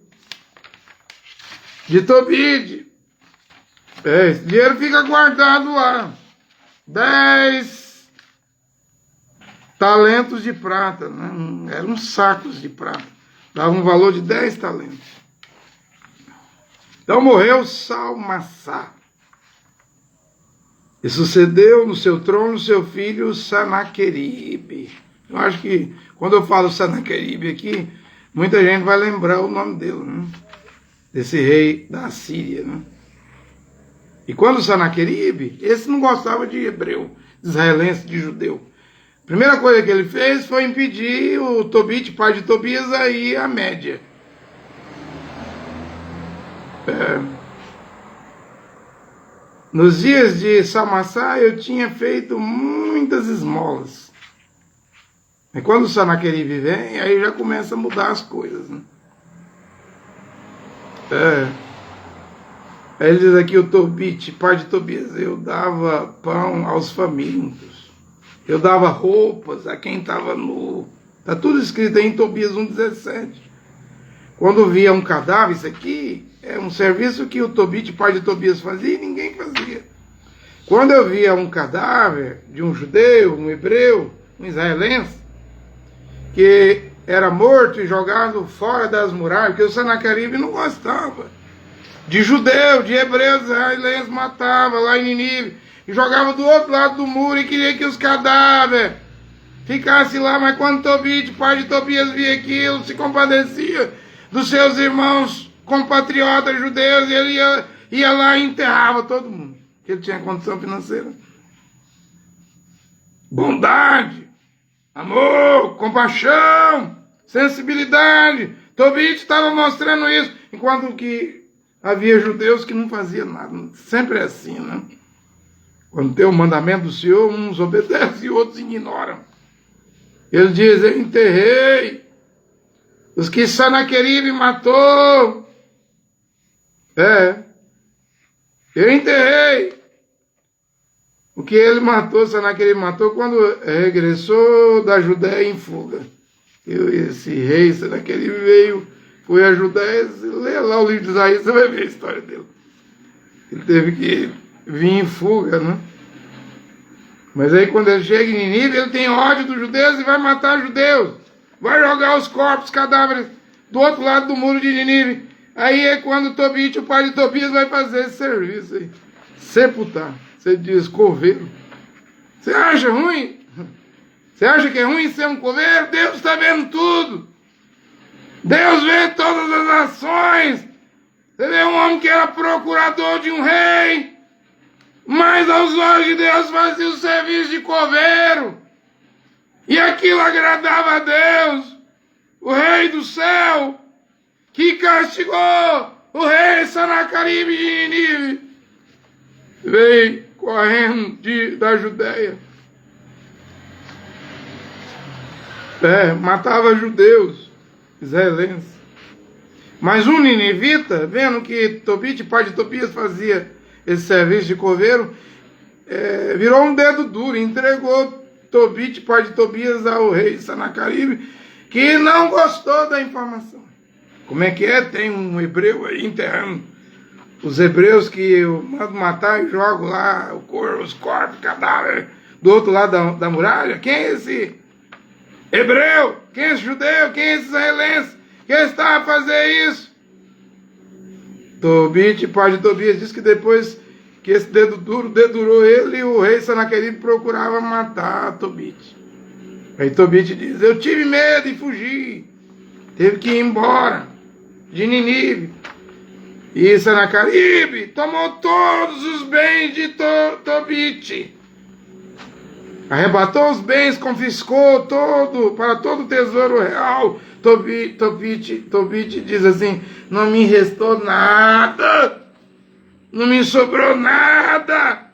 Tobit. Esse dinheiro fica guardado lá. 10 talentos de prata, né? Eram sacos de prata. Dava um valor de 10 talentos. Então morreu Salmanassar. E sucedeu no seu trono seu filho Sanaqueribe. Eu acho que quando eu falo Sanaqueribe aqui, muita gente vai lembrar o nome dele, né? Desse rei da Síria, né? E quando Sanaqueribe, esse não gostava de hebreu, de israelense, de judeu. A primeira coisa que ele fez foi impedir o Tobit, pai de Tobias, a ir à Média. Nos dias de Salmanassar eu tinha feito muitas esmolas. E quando o Sanaqueribe vem, aí já começa a mudar as coisas, né? Aí ele diz aqui, o Tobit, pai de Tobias, eu dava pão aos famintos, eu dava roupas a quem estava nu. Está tudo escrito aí em Tobias 1,17. Quando via um cadáver, isso aqui é um serviço que o Tobit, pai de Tobias, fazia e ninguém fazia. Quando eu via um cadáver de um judeu, um hebreu, um israelense, que era morto e jogado fora das muralhas, porque o Sanaqueribe não gostava de judeu, de hebreus, israelenses, matava lá em Nínive, e jogava do outro lado do muro e queria que os cadáveres ficassem lá, mas quando Tobit, pai de Tobias, via aquilo, se compadecia dos seus irmãos compatriotas judeus, e ele ia lá e enterrava todo mundo, que ele tinha condição financeira. Bondade, amor, compaixão, sensibilidade. Tobit estava mostrando isso, enquanto que havia judeus que não faziam nada. Sempre é assim, né? Quando tem o mandamento do Senhor, uns obedecem e outros ignoram. Ele diz, eu enterrei os que Sanaqueribe matou. Eu enterrei o que ele matou, Sanaqueribe matou, quando regressou da Judéia em fuga. Esse rei Sanaqueribe foi a Judéia, lê lá o livro de Isaías, você vai ver a história dele. Ele teve que vir em fuga, né? Mas aí quando ele chega em Nínive, ele tem ódio dos judeus e vai matar judeus. Vai jogar os corpos, cadáveres, do outro lado do muro de Nínive. Aí é quando Tobit, o pai de Tobias, vai fazer esse serviço aí. Sepultar. Você diz, coveiro. Você acha ruim? Você acha que é ruim ser um coveiro? Deus está vendo tudo. Deus vê todas as nações. Você vê um homem que era procurador de um rei, mas aos olhos de Deus fazia o serviço de coveiro. E aquilo agradava a Deus, o rei do céu, que castigou o rei Sanaqueribe de Nínive. Veio correndo da Judéia. Matava judeus, israelenses. Mas um ninivita, vendo que Tobit, pai de Tobias, fazia esse serviço de coveiro, virou um dedo duro e entregou Tobit, pai de Tobias, ao rei Sanacaribe, que não gostou da informação. Como é que é? Tem um hebreu aí enterrando os hebreus que eu mando matar e jogo lá os corpos, cadáver do outro lado da muralha. Quem é esse hebreu? Quem é esse judeu? Quem é esse israelense? Quem está a fazer isso? Tobit, pai de Tobias, diz que depois que esse dedo duro dedurou ele, o rei Sanaqueribe procurava matar Tobit. Aí Tobit diz: eu tive medo e fugi. Teve que ir embora de Ninive. E Sanaqueribe tomou todos os bens de Tobit. Arrebatou os bens, confiscou para todo o tesouro real. Tobit diz assim: não me restou nada, não me sobrou nada.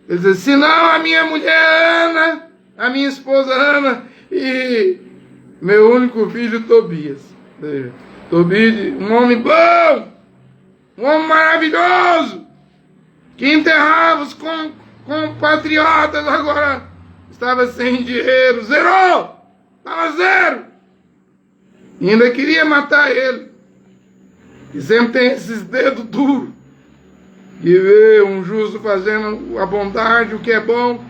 Ele diz: senão a minha mulher Ana, a minha esposa Ana e meu único filho Tobias. Tobit, um homem bom, um homem maravilhoso, que enterrava os compatriotas, agora estava sem dinheiro, zerou, estava zero. E ainda queria matar ele. E sempre tem esses dedos duros, que vê um justo fazendo a bondade, o que é bom,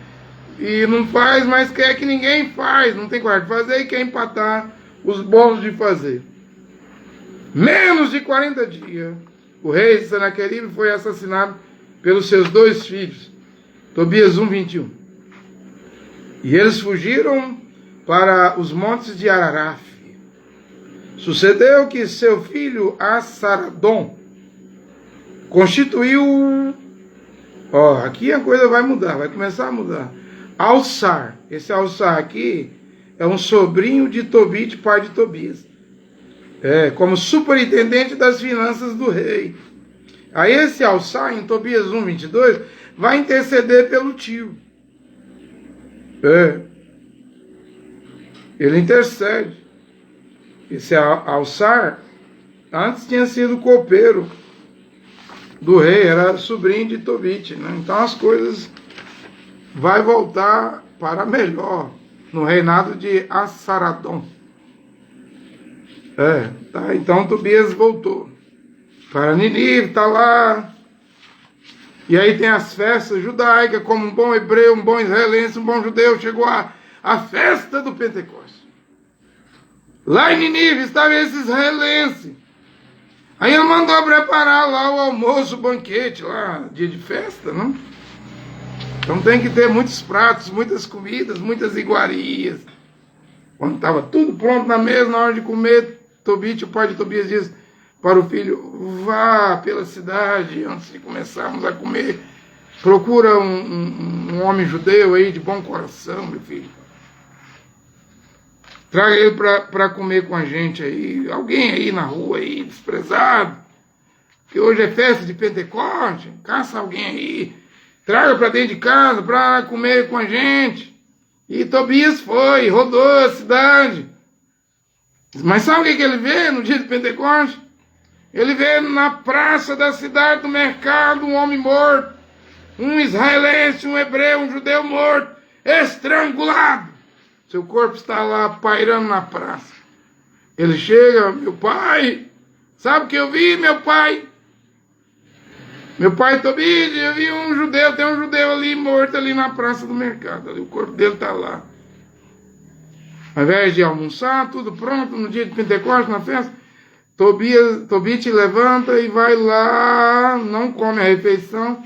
e não faz, mas quer que ninguém faz, não tem coragem de fazer e quer empatar os bons de fazer. Menos de 40 dias, o rei Sanaqueribe foi assassinado pelos seus 2 filhos, Tobias 1:21. E eles fugiram para os montes de Araraf. Sucedeu que seu filho Assaradom constituiu... aqui a coisa vai mudar, vai começar a mudar. Alçar, esse Alçar aqui é um sobrinho de Tobit, pai de Tobias. Como superintendente das finanças do rei. Aí esse Alçar, em Tobias 1:22, vai interceder pelo tio. Ele intercede. Esse Alçar antes tinha sido copeiro do rei, era sobrinho de Tobit, né? Então as coisas vai voltar para melhor no reinado de Assaradom. Então Tobias voltou para Ninive, está lá. E aí tem as festas judaicas, como um bom hebreu, um bom israelense, um bom judeu, chegou a festa do Pentecostes. Lá em Ninive estava esse israelense. Aí ele mandou preparar lá o almoço, o banquete, lá, dia de festa, não? Então tem que ter muitos pratos, muitas comidas, muitas iguarias. Quando estava tudo pronto na mesa, na hora de comer, Tobit, o pai de Tobias, diz para o filho: vá pela cidade antes de começarmos a comer. Procura um homem judeu aí de bom coração, meu filho. Traga ele para comer com a gente aí. Alguém aí na rua aí, desprezado. Que hoje é festa de Pentecoste. Caça alguém aí. Traga para dentro de casa para comer com a gente. E Tobias foi, rodou a cidade. Mas sabe o que ele vê no dia de Pentecoste? Ele vê na praça da cidade, do mercado, um homem morto. Um israelense, um hebreu, um judeu morto. Estrangulado. Seu corpo está lá pairando na praça. Ele chega: meu pai, sabe o que eu vi, meu pai? Meu pai Tobias, eu vi um judeu, tem um judeu ali morto ali na praça do mercado. Ali, o corpo dele está lá. Ao invés de almoçar, tudo pronto, no dia de Pentecostes, na festa, Tobit levanta e vai lá, não come a refeição,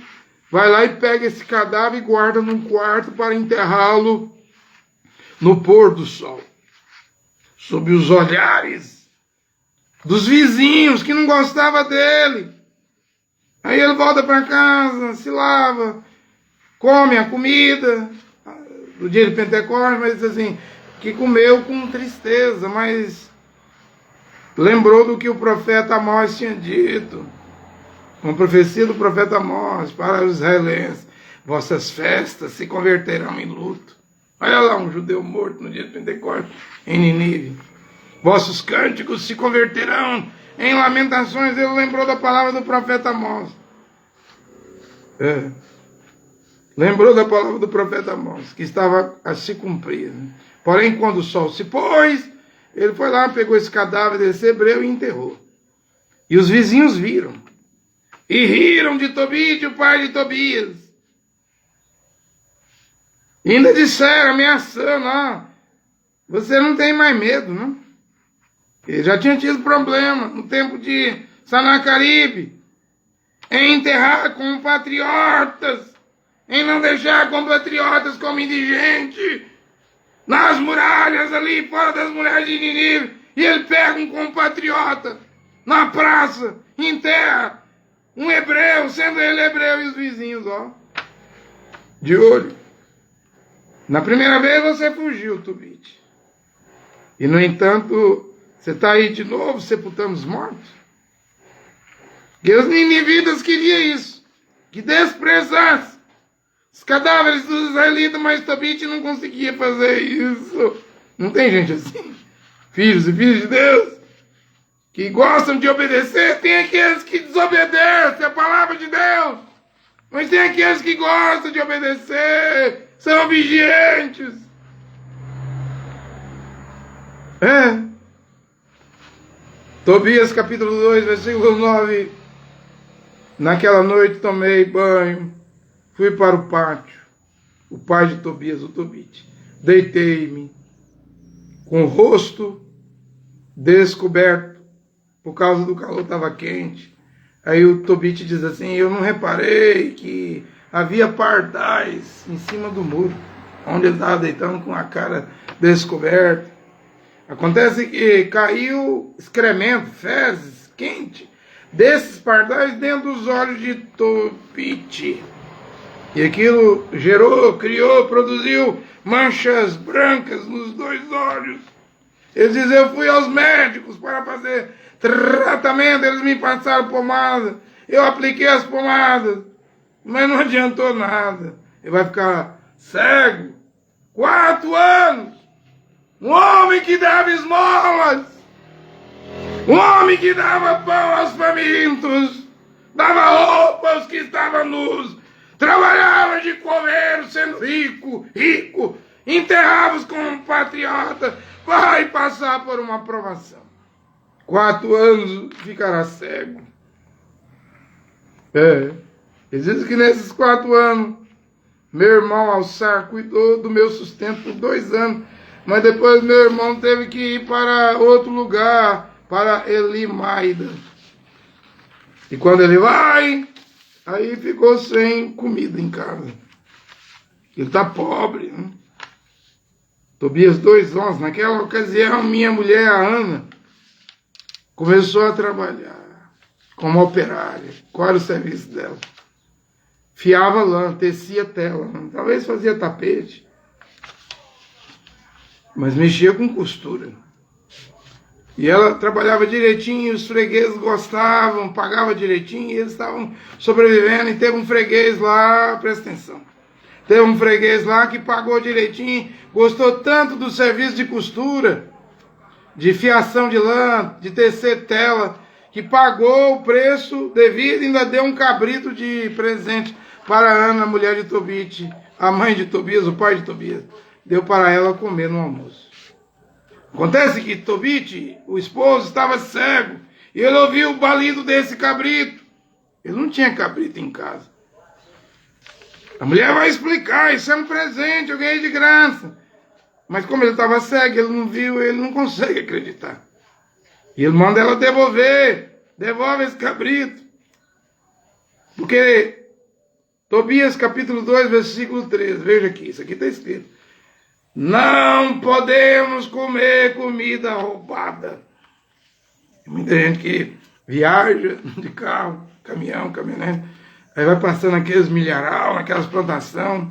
vai lá e pega esse cadáver e guarda num quarto para enterrá-lo no pôr do sol, sob os olhares dos vizinhos que não gostavam dele. Aí ele volta para casa, se lava, come a comida do dia de Pentecostes, mas diz assim, que comeu com tristeza, mas lembrou do que o profeta Amós tinha dito, uma profecia do profeta Amós para os israelenses: vossas festas se converterão em luto. Olha lá, um judeu morto no dia de Pentecostes, em Ninive. Vossos cânticos se converterão em Lamentações, ele lembrou da palavra do profeta Amós. Lembrou da palavra do profeta Amós, que estava a se cumprir. Porém, quando o sol se pôs, ele foi lá, pegou esse cadáver desse hebreu e enterrou. E os vizinhos viram. E riram de Tobite, o pai de Tobias. E ainda disseram, ameaçando, você não tem mais medo, não? Ele já tinha tido problema no tempo de Sanacaribe, em enterrar compatriotas, em não deixar compatriotas como indigente, nas muralhas ali, fora das muralhas de Nínive, e ele pega um compatriota na praça, enterra um hebreu, sendo ele hebreu, e os vizinhos, de olho. Na primeira vez você fugiu, Tobite. E, no entanto, você está aí de novo, sepultando os mortos. E os ninivitas queriam isso, que desprezasse os cadáveres dos israelitas, mas Tobite não conseguia fazer isso. Não tem gente assim? Filhos e filhas de Deus, que gostam de obedecer, tem aqueles que desobedecem a palavra de Deus, mas tem aqueles que gostam de obedecer, são vigiantes. Tobias capítulo 2, versículo 9. Naquela noite tomei banho, fui para o pátio, o pai de Tobias, o Tobite. Deitei-me com o rosto descoberto, por causa do calor, estava quente. Aí o Tobite diz assim, eu não reparei que havia pardais em cima do muro, onde ele estava deitando com a cara descoberta. Acontece que caiu excremento, fezes, quente, desses pardais dentro dos olhos de Tobite. E aquilo gerou, criou, produziu manchas brancas nos 2 olhos. Ele diz, eu fui aos médicos para fazer tratamento, eles me passaram pomada, eu apliquei as pomadas, mas não adiantou nada. Ele vai ficar cego. 4 anos. Um homem que dava esmolas, um homem que dava pão aos famintos, dava roupa aos que estavam nus, trabalhava de coveiro, sendo rico, enterrava os compatriotas, vai passar por uma provação. 4 anos ficará cego. Eles dizem que nesses 4 anos, meu irmão Alçar cuidou do meu sustento por 2 anos, mas depois meu irmão teve que ir para outro lugar, para Elimaida. E quando ele vai, aí ficou sem comida em casa. Ele está pobre, né? Tobias 2:11, naquela ocasião minha mulher, a Ana, começou a trabalhar como operária. Qual era o serviço dela? Fiava lã, tecia tela, talvez fazia tapete, mas mexia com costura. E ela trabalhava direitinho, os fregueses gostavam, pagava direitinho, e eles estavam sobrevivendo. E teve um freguês lá, presta atenção, teve um freguês lá que pagou direitinho, gostou tanto do serviço de costura, de fiação de lã, de tecer tela, que pagou o preço devido e ainda deu um cabrito de presente para Ana, a mulher de Tobite, a mãe de Tobias, o pai de Tobias. Deu para ela comer no almoço. Acontece que Tobite, o esposo, estava cego, e ele ouviu o balido desse cabrito. Ele não tinha cabrito em casa. A mulher vai explicar, isso é um presente, eu ganhei de graça. Mas como ele estava cego, ele não viu, ele não consegue acreditar. E ele manda ela devolver, devolve esse cabrito. Porque Tobias capítulo 2, versículo 13, veja aqui, isso aqui está escrito. Não podemos comer comida roubada. Tem muita gente que viaja de carro, caminhão, caminhonete, aí vai passando aqueles milharal, aquelas plantações,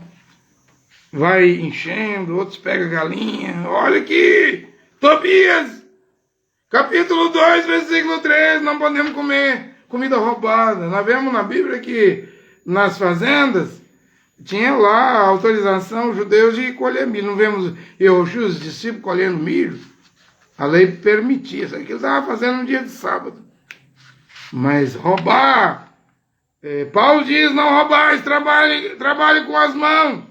vai enchendo, outros pegam galinha. Olha aqui, Tobias, capítulo 2, versículo 13, não podemos comer comida roubada. Nós vemos na Bíblia que nas fazendas tinha lá a autorização os judeus de colher milho. Não vemos Yehoshua, os discípulos, colhendo milho? A lei permitia. Isso aqui eles estavam fazendo no dia de sábado. Mas roubar, Paulo diz, não roubais, trabalhe com as mãos.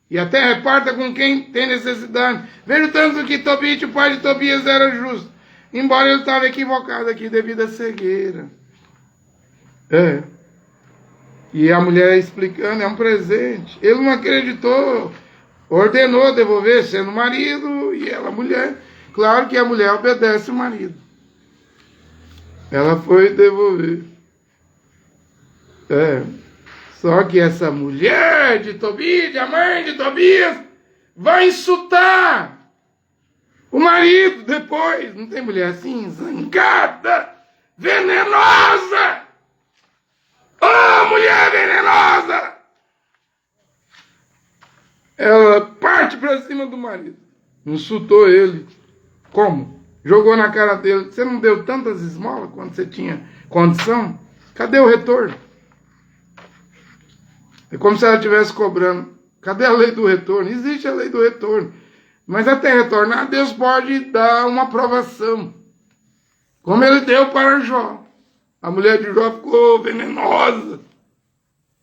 E até reparta com quem tem necessidade. Veja o tanto que Tobit, o pai de Tobias, era justo. Embora ele estava equivocado aqui devido à cegueira. E a mulher explicando, é um presente. Ele não acreditou. Ordenou devolver, sendo marido, e ela mulher. Claro que a mulher obedece o marido. Ela foi devolver. Só que essa mulher de Tobias, a mãe de Tobias, vai insultar o marido depois. Não tem mulher assim, zangada, venenosa. Oh, mulher venenosa! Ela parte para cima do marido. Insultou ele. Como? Jogou na cara dele. Você não deu tantas esmolas quando você tinha condição? Cadê o retorno? É como se ela estivesse cobrando. Cadê a lei do retorno? Existe a lei do retorno. Mas até retornar, Deus pode dar uma aprovação. Como ele deu para Jó. A mulher de Jó ficou venenosa.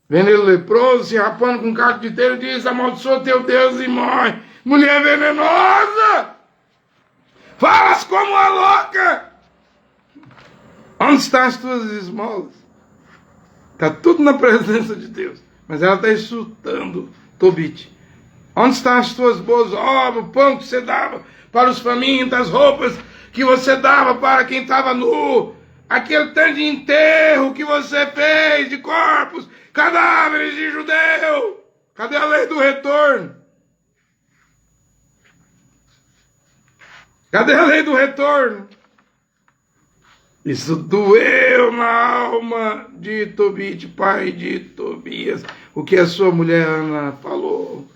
Vendo ele leproso, se rapando com um caco de telha, diz, amaldiçoa teu Deus e morre. Mulher venenosa! Falas como uma louca! Onde estão as tuas esmolas? Está tudo na presença de Deus. Mas ela está insultando Tobit. Onde estão as tuas boas obras, o pão que você dava para os famintos, as roupas que você dava para quem estava nu, aquele tanto de enterro que você fez de corpos, cadáveres de judeu? Cadê a lei do retorno? Cadê a lei do retorno? Isso doeu na alma de Tobit, pai de Tobias, o que a sua mulher Ana falou.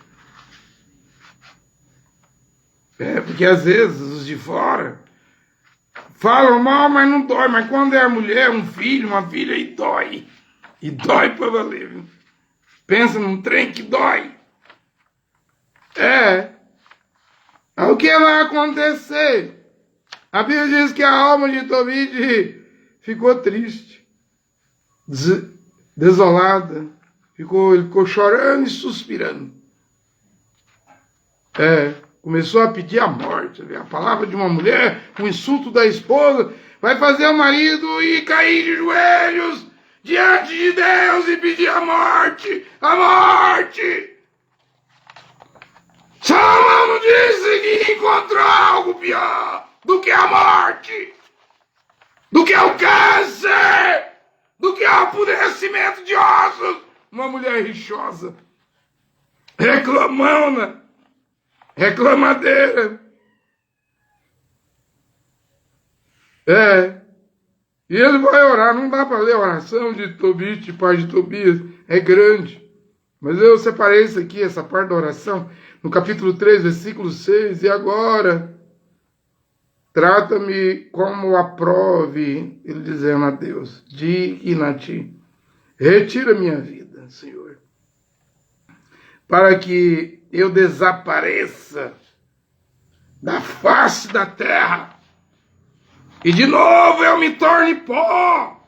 Porque às vezes os de fora falam mal, mas não dói. Mas quando é a mulher, um filho, uma filha, aí dói. E dói pra valer, viu? Pensa num trem que dói. O que vai acontecer? A Bíblia diz que a alma de Tobit ficou triste, desolada. Ele ficou chorando e suspirando. Começou a pedir a morte. A palavra de uma mulher, o insulto da esposa, vai fazer o marido ir cair de joelhos diante de Deus e pedir a morte. A morte! Salomão não disse que encontrou algo pior do que a morte, do que o câncer, do que o apodrecimento de ossos. Uma mulher rixosa, reclamona, reclamadeira. E ele vai orar. Não dá para ler a oração de Tobit, pai de Tobias. É grande. Mas eu separei isso aqui, essa parte da oração, no capítulo 3, versículo 6. E agora, trata-me como aprove, ele dizendo a Deus, digna-te, retira minha vida, Senhor, para que eu desapareça da face da terra e de novo eu me torne pó,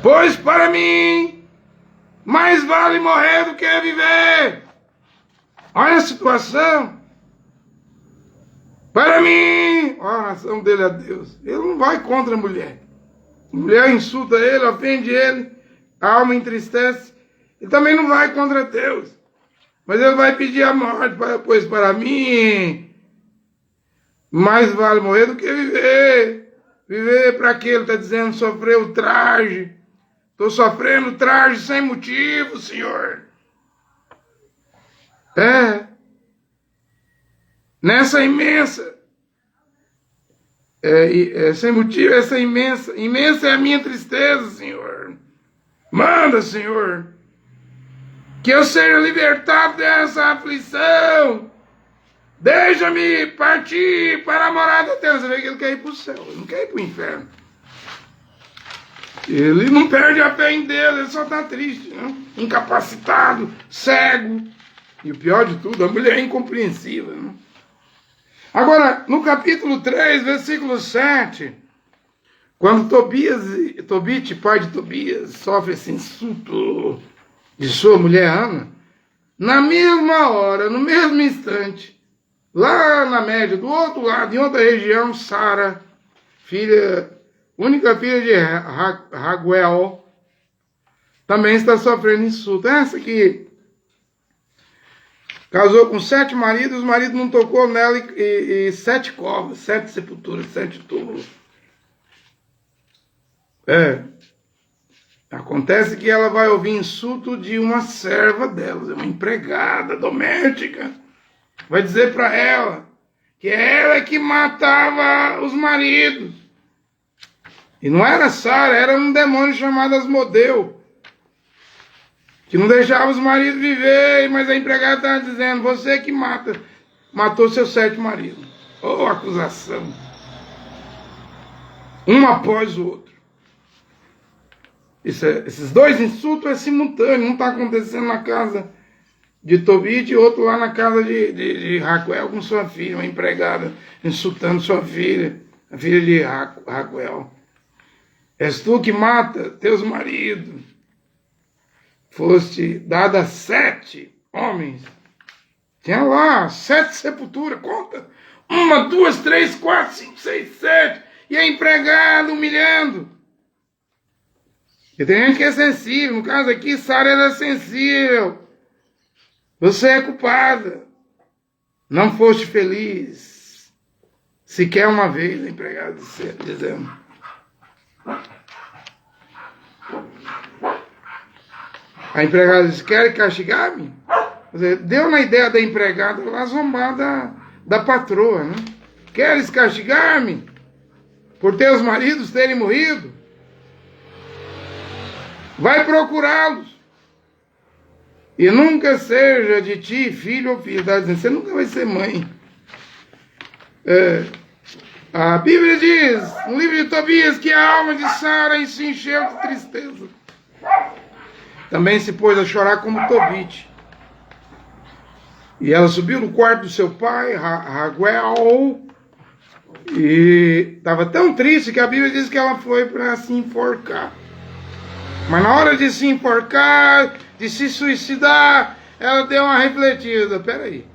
pois para mim mais vale morrer do que viver. Olha a situação. Para mim, olha a oração dele a Deus. Ele não vai contra a mulher. A mulher insulta ele, ofende ele, a alma entristece. Ele também não vai contra Deus. Mas ele vai pedir a morte, pois para mim mais vale morrer do que viver. Viver para quê? Ele está dizendo, sofrer o traje. Estou sofrendo traje sem motivo, Senhor. Nessa imensa, sem motivo, essa imensa é a minha tristeza, Senhor. Manda, Senhor, que eu seja libertado dessa aflição. Deixa-me partir para a morada eterna. Você vê que ele quer ir para o céu, ele não quer ir para o inferno. Ele não perde a fé em Deus, ele só está triste, né? Incapacitado, cego. E o pior de tudo, a mulher é incompreensível, né? Agora, no capítulo 3, versículo 7, Quando Tobit, pai de Tobias, sofre esse insulto de sua mulher Ana, na mesma hora, no mesmo instante, lá na média, do outro lado, em outra região, Sara, única filha de Raguel, também está sofrendo insulto. Essa que casou com 7 maridos, o marido não tocou nela e 7 covas, 7 sepulturas, 7 túmulos. Acontece que ela vai ouvir insulto de uma serva delas, uma empregada doméstica. Vai dizer para ela que é ela que matava os maridos. E não era Sara, era um demônio chamado Asmodeu, que não deixava os maridos viver, mas a empregada estava dizendo, você que matou seus 7 maridos. Oh, acusação. Um após o outro. Esses 2 insultos é simultâneo, um está acontecendo na casa de Tobit e outro lá na casa de Raquel com sua filha, uma empregada, insultando sua filha, a filha de Raquel. És tu que mata teus maridos. Foste dada 7 homens. Tinha lá 7 sepulturas, conta. 1, 2, 3, 4, 5, 6, 7. E a empregada humilhando. E tem gente que é sensível. No caso aqui, Sara era sensível. Você é culpada. Não foste feliz. Sequer uma vez, a empregada dizendo. A empregada disse, quer castigar-me? Deu na ideia da empregada lá zombar da patroa, né? Queres castigar-me? Por teus maridos terem morrido? Vai procurá-los. E nunca seja de ti filho ou filha. Tá dizendo, você nunca vai ser mãe. A Bíblia diz, no livro de Tobias, que a alma de Sara se encheu de tristeza. Também se pôs a chorar como Tobit. E ela subiu no quarto do seu pai, Raguel, e estava tão triste que a Bíblia diz que ela foi para se enforcar. Mas na hora de se enforcar, de se suicidar, ela deu uma refletida. Peraí.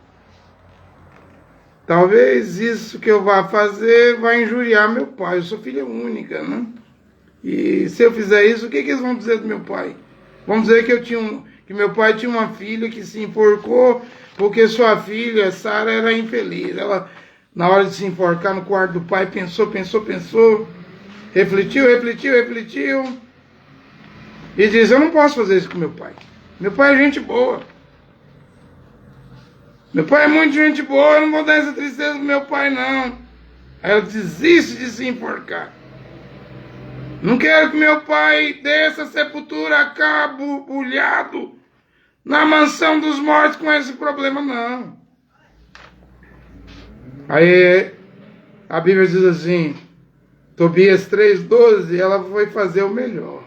Talvez isso que eu vá fazer vai injuriar meu pai. Eu sou filha única, né? E se eu fizer isso, o que eles vão dizer do meu pai? Vão dizer que meu pai tinha uma filha que se enforcou porque sua filha, Sara, era infeliz. Ela, na hora de se enforcar no quarto do pai, pensou, refletiu. E diz, eu não posso fazer isso com meu pai. Meu pai é gente boa. Meu pai é muito gente boa, eu não vou dar essa tristeza pro meu pai, não. Aí ela desiste de se enforcar. Não quero que meu pai dê essa sepultura acabulhado na mansão dos mortos com esse problema, não. Aí a Bíblia diz assim, Tobias 3,12, ela foi fazer o melhor.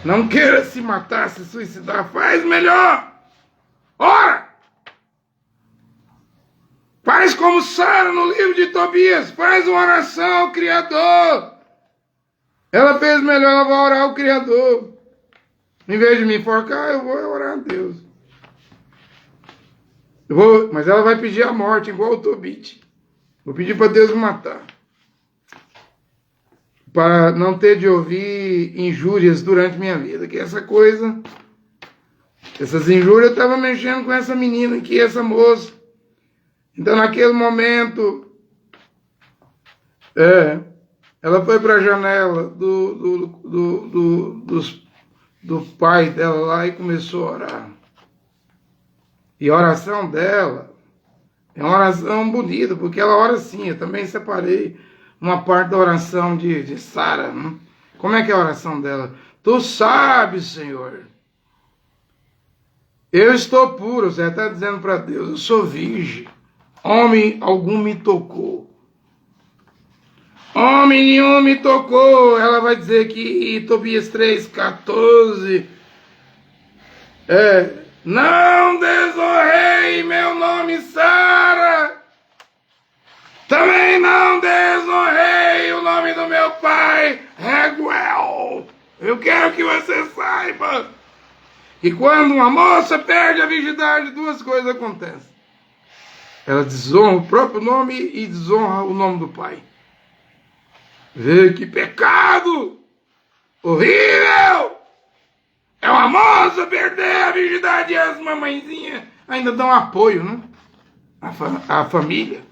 Não queira se matar, se suicidar, faz melhor. Ora! Faz como Sara no livro de Tobias, faz uma oração ao Criador. Ela fez melhor, ela vai orar ao Criador. Em vez de me enforcar, eu vou orar a Deus. Mas ela vai pedir a morte, igual o Tobit. Vou pedir para Deus me matar. Para não ter de ouvir injúrias durante minha vida. Que essas injúrias, eu estava mexendo com essa menina aqui, essa moça. Então, naquele momento, ela foi para a janela do pai dela lá e começou a orar. E a oração dela é uma oração bonita, porque ela ora assim. Eu também separei uma parte da oração de Sara. Né? Como é que é a oração dela? Tu sabes, Senhor, eu estou puro. Você está dizendo para Deus, eu sou virgem. Homem algum me tocou. Homem nenhum me tocou. Ela vai dizer que Tobias 3,14. Não desonrei meu nome, Sara. Também não desonrei o nome do meu pai, Raguel. Eu quero que você saiba que quando uma moça perde a virgindade, duas coisas acontecem. Ela desonra o próprio nome e desonra o nome do pai. Vê que pecado horrível! É uma moça perder a virgindade e as mamãezinhas ainda dão apoio, né? A família.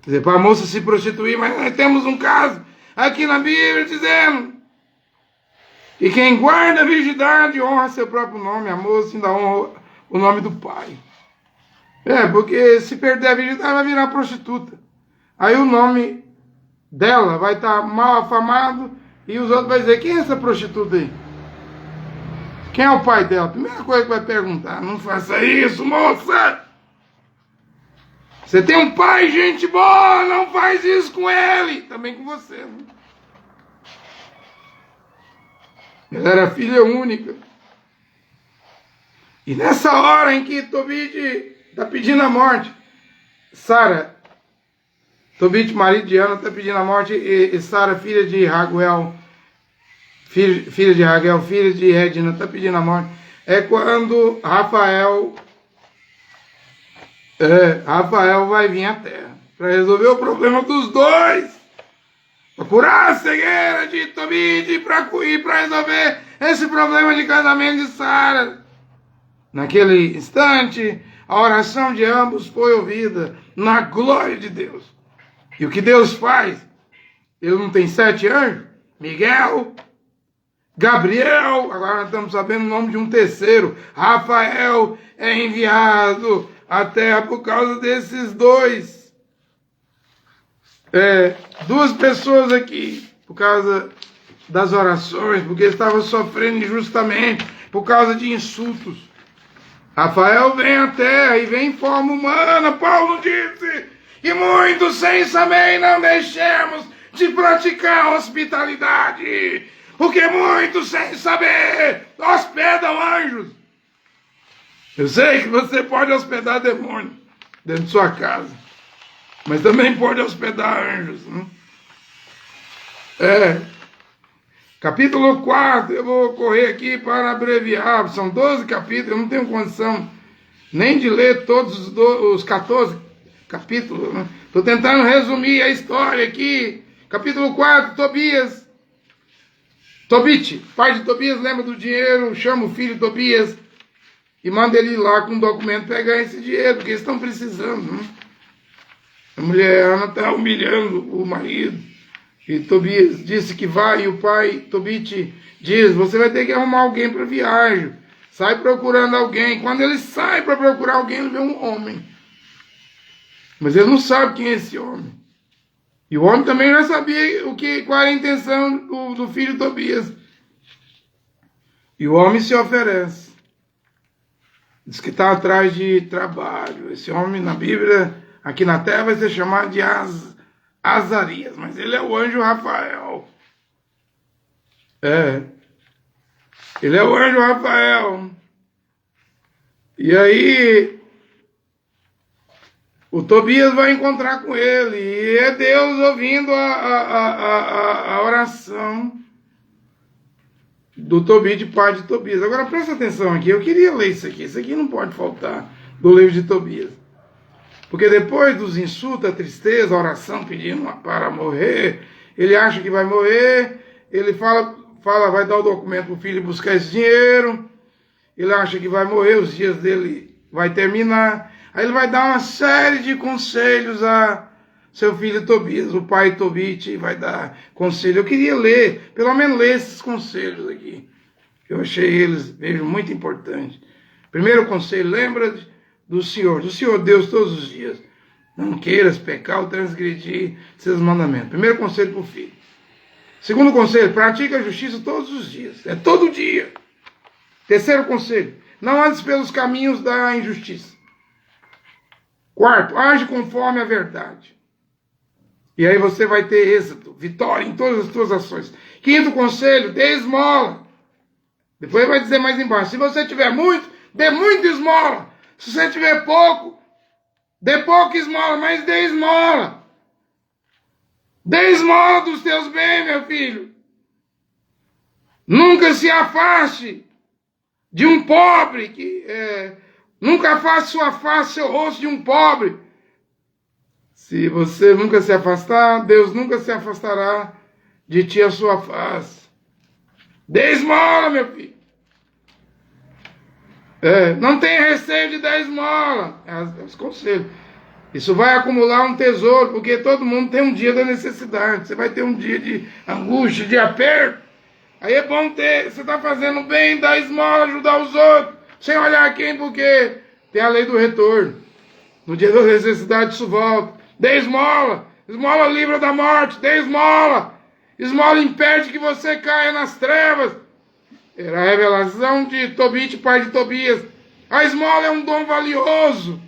Quer dizer, para a moça se prostituir, mas nós temos um caso aqui na Bíblia dizendo que quem guarda a virgindade honra seu próprio nome, a moça ainda honra o nome do pai. Porque se perder a virgindade vai virar prostituta. Aí o nome dela vai estar mal afamado e os outros vão dizer, quem é essa prostituta aí? Quem é o pai dela? Primeira coisa que vai perguntar, não faça isso, moça! Você tem um pai, gente boa, não faz isso com ele. Também com você, né? Ela era filha única. E nessa hora em que Tobit está pedindo a morte, Sara, Tobit, marido de Ana, está pedindo a morte, e Sara, filha de Raguel, filha de Raguel, filha de Redina, está pedindo a morte. É quando Rafael vai vir à terra para resolver o problema dos dois, para curar a cegueira de Tobit e para resolver esse problema de casamento de Sara. Naquele instante, a oração de ambos foi ouvida na glória de Deus. E o que Deus faz? Ele não tem 7 anjos? Miguel, Gabriel, agora nós estamos sabendo o nome de um terceiro, Rafael, é enviado à terra por causa desses dois. Duas pessoas aqui, por causa das orações, porque estavam sofrendo injustamente, por causa de insultos. Rafael vem à terra e vem em forma humana. Paulo disse que muitos sem saber não deixemos de praticar hospitalidade, porque muitos sem saber hospedam anjos. Eu sei que você pode hospedar demônio dentro de sua casa, mas também pode hospedar anjos, né? Capítulo 4, eu vou correr aqui para abreviar, são 12 capítulos, eu não tenho condição nem de ler todos os 14 capítulos, né? Estou tentando resumir a história aqui. Capítulo 4, Tobit, pai de Tobias, lembra do dinheiro, chama o filho Tobias e manda ele ir lá com um documento pegar esse dinheiro, porque eles estão precisando, né? A mulher Ana está humilhando o marido. E Tobias disse que vai, e o pai, Tobit, diz, você vai ter que arrumar alguém para viagem. Sai procurando alguém. Quando ele sai para procurar alguém, ele vê um homem. Mas ele não sabe quem é esse homem. E o homem também já sabia qual era a intenção do filho Tobias. E o homem se oferece. Diz que está atrás de trabalho. Esse homem na Bíblia, aqui na terra, vai ser chamado de Azarias, mas ele é o anjo Rafael. Ele é o anjo Rafael. E aí, o Tobias vai encontrar com ele, e é Deus ouvindo a oração do Tobit, pai de Tobias. Agora presta atenção aqui, eu queria ler isso aqui não pode faltar do livro de Tobias. Porque depois dos insultos, a tristeza, a oração pedindo para morrer, ele acha que vai morrer, ele fala, vai dar o documento para o filho buscar esse dinheiro, ele acha que vai morrer, os dias dele vai terminar, aí ele vai dar uma série de conselhos a seu filho Tobias, o pai Tobit vai dar conselho. Eu queria ler, pelo menos ler esses conselhos aqui, que eu achei eles, vejo, muito importantes. Primeiro conselho, lembra do Senhor Deus todos os dias. Não queiras pecar ou transgredir seus mandamentos. Primeiro conselho para o filho. Segundo conselho, pratica a justiça todos os dias. É todo dia. Terceiro conselho, não andes pelos caminhos da injustiça. Quarto, age conforme a verdade. E aí você vai ter êxito, vitória em todas as suas ações. Quinto conselho, dê esmola. Depois vai dizer mais embaixo, se você tiver muito, dê muita esmola. Se você tiver pouco, dê pouca esmola, mas dê esmola. Dê esmola dos teus bens, meu filho. Nunca se afaste de um pobre, nunca afaste sua face, seu rosto de um pobre. Se você nunca se afastar, Deus nunca se afastará de ti a sua face. Dê esmola, meu filho. Não tenha receio de dar esmola. É os conselhos. Isso vai acumular um tesouro, porque todo mundo tem um dia da necessidade. Você vai ter um dia de angústia, de aperto. Aí é bom ter, você está fazendo bem, dar esmola, ajudar os outros, sem olhar quem, porque tem a lei do retorno. No dia da necessidade isso volta. Dê esmola. Esmola livra da morte. Dê esmola. Esmola impede que você caia nas trevas. Era a revelação de Tobit, pai de Tobias. A esmola é um dom valioso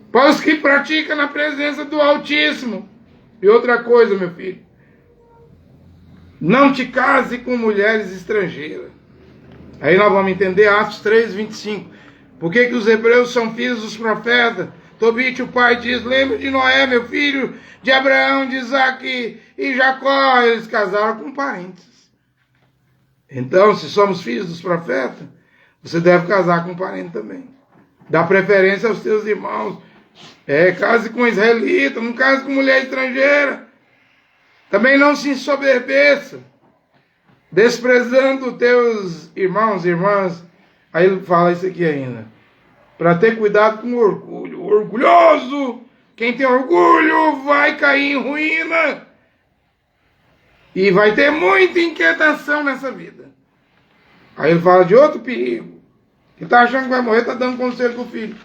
para os que praticam na presença do Altíssimo. E outra coisa, meu filho. Não te case com mulheres estrangeiras. Aí nós vamos entender Atos 3, 25. Por que os hebreus são filhos dos profetas? Tobit, o pai, diz: lembra de Noé, meu filho, de Abraão, de Isaac e Jacó. Eles casaram com parentes. Então, se somos filhos dos profetas, você deve casar com parente também. Dá preferência aos teus irmãos. Case com israelita, não case com mulher estrangeira. Também não se ensoberbeça, desprezando teus irmãos e irmãs. Aí ele fala isso aqui ainda. Para ter cuidado com o orgulho. O orgulhoso, quem tem orgulho vai cair em ruína. E vai ter muita inquietação nessa vida. Aí ele fala de outro perigo. Quem está achando que vai morrer está dando conselho para o filho.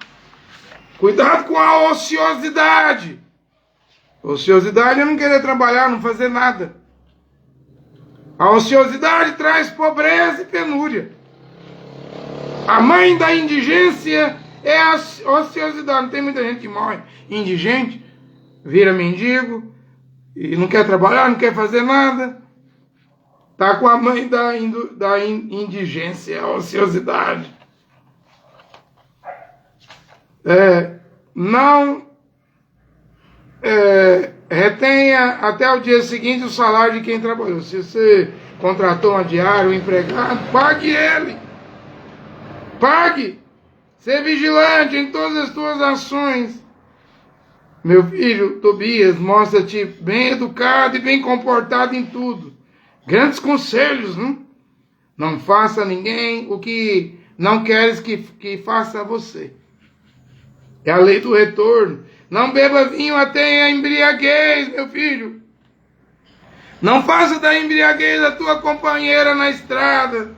Cuidado com a ociosidade. Ociosidade é não querer trabalhar, não fazer nada. A ociosidade traz pobreza e penúria. A mãe da indigência é a ociosidade. Não tem muita gente que morre indigente, vira mendigo, e não quer trabalhar, não quer fazer nada. Está com a mãe da indigência, a ociosidade. Retenha até o dia seguinte o salário de quem trabalhou. Se você contratou uma diária, um empregado, pague ele. Pague. Ser vigilante em todas as tuas ações. Meu filho Tobias, mostra-te bem educado e bem comportado em tudo. Grandes conselhos, não? Não faça a ninguém o que não queres que faça a você. É a lei do retorno. Não beba vinho até a embriaguez, meu filho. Não faça da embriaguez a tua companheira na estrada.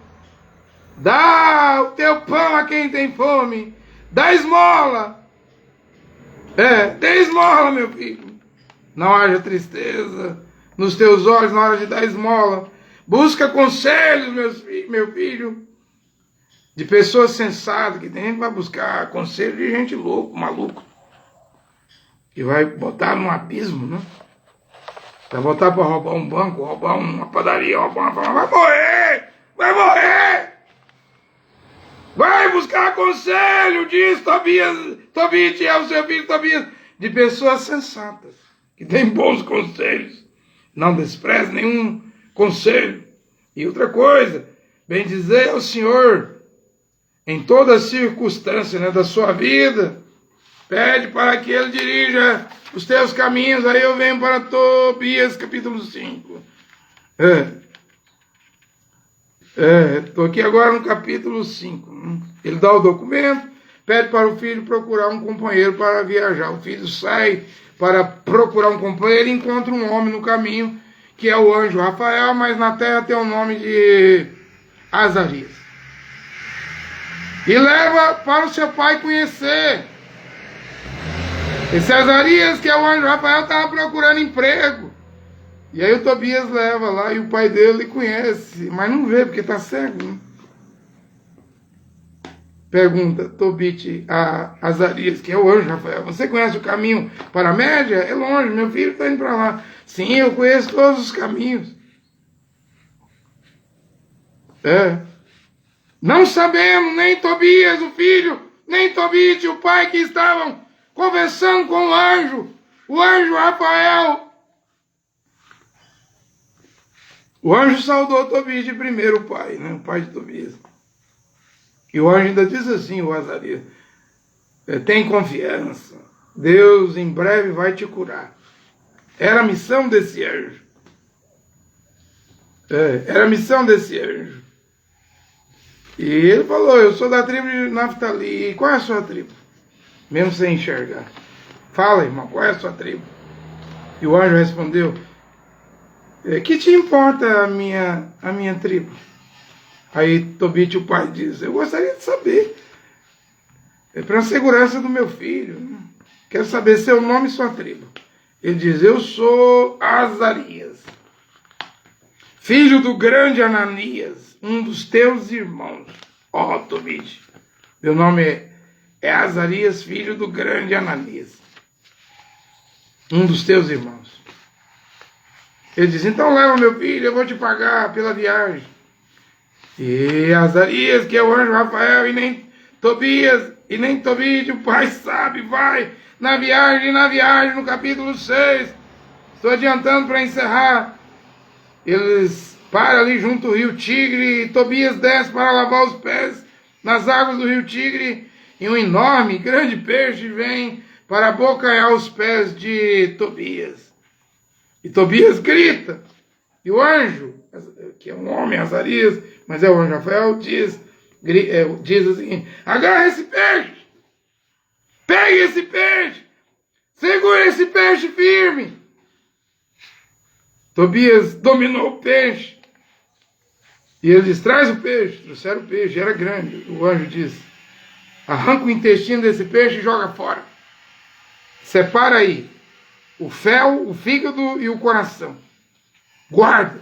Dá o teu pão a quem tem fome. Dá esmola. Dê esmola, meu filho. Não haja tristeza nos teus olhos na hora de dar esmola. Busca conselhos, meu filho, de pessoas sensatas, que tem gente que vai buscar conselho de gente louco, maluco, que vai botar num abismo, né? Vai botar para roubar um banco, roubar uma padaria, roubar uma... Vai morrer! Vai morrer! Vai buscar conselho, diz Tobit é o seu filho Tobias, de pessoas sensatas, que tem bons conselhos. Não despreze nenhum conselho. E outra coisa, bem dizer ao Senhor, em toda circunstância, né, da sua vida, pede para que Ele dirija os teus caminhos. Aí eu venho para Tobias, capítulo 5. Estou aqui agora no capítulo 5. Ele dá o documento, pede para o filho procurar um companheiro para viajar. O filho sai para procurar um companheiro e encontra um homem no caminho, que é o anjo Rafael, mas na terra tem o nome de Azarias. E leva para o seu pai conhecer. Esse Azarias, que é o anjo Rafael, estava procurando emprego. E aí o Tobias leva lá e o pai dele conhece, mas não vê porque está cego, né? Pergunta Tobit a Azarias, que é o anjo Rafael: você conhece o caminho para a Média? É longe, meu filho está indo para lá. Sim, eu conheço todos os caminhos. Não sabemos, nem Tobias, o filho, nem Tobit, o pai, que estavam conversando com o anjo Rafael, O anjo saudou Tobias de primeiro, o pai, né? O pai de Tobias. E o anjo ainda diz assim, o Azarias, tem confiança, Deus em breve vai te curar. Era a missão desse anjo. Era a missão desse anjo. E ele falou, eu sou da tribo de Naftali. E qual é a sua tribo? Mesmo sem enxergar. Fala, irmão, qual é a sua tribo? E o anjo respondeu, que te importa a minha tribo? Aí Tobit, o pai, diz, eu gostaria de saber. É para a segurança do meu filho. Né? Quero saber seu nome e sua tribo. Ele diz, eu sou Azarias, filho do grande Ananias, um dos teus irmãos. Ó, Tobit, meu nome é Azarias, filho do grande Ananias, um dos teus irmãos. Ele diz, então leva meu filho, eu vou te pagar pela viagem. E Azarias, que é o anjo Rafael, e nem Tobias, e nem Tobit, o pai sabe, vai na viagem, no capítulo 6. Estou adiantando para encerrar. Eles param ali junto ao rio Tigre, e Tobias desce para lavar os pés nas águas do rio Tigre, e um enorme, grande peixe vem para abocanhar os pés de Tobias. E Tobias grita, e o anjo, que é um homem, Azarias, mas é o anjo Rafael, diz o seguinte, agarra esse peixe, pegue esse peixe, segura esse peixe firme. Tobias dominou o peixe, e ele diz, traz o peixe, trouxeram o peixe, era grande. O anjo diz, arranca o intestino desse peixe e joga fora. Separa aí o fel, o fígado e o coração. Guarda.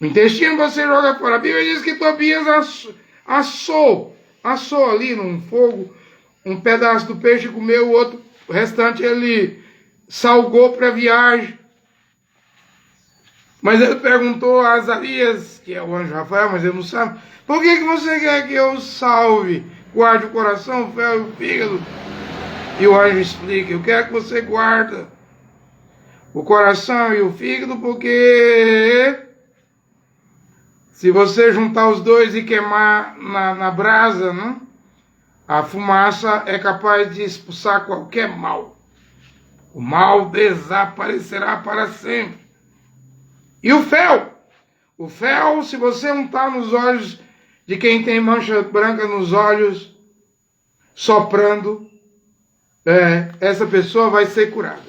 O intestino você joga fora. A Bíblia diz que Tobias assou ali num fogo um pedaço do peixe e comeu, o restante ele salgou para a viagem. Mas ele perguntou a Azarias, que é o anjo Rafael, mas ele não sabe, por que você quer que eu salve? Guarde o coração, o fel e o fígado. E o anjo explica, eu quero que você guarda o coração e o fígado, porque se você juntar os dois e queimar na brasa, né, a fumaça é capaz de expulsar qualquer mal. O mal desaparecerá para sempre. E o fel? O fel, se você untar nos olhos de quem tem mancha branca nos olhos, soprando, essa pessoa vai ser curada.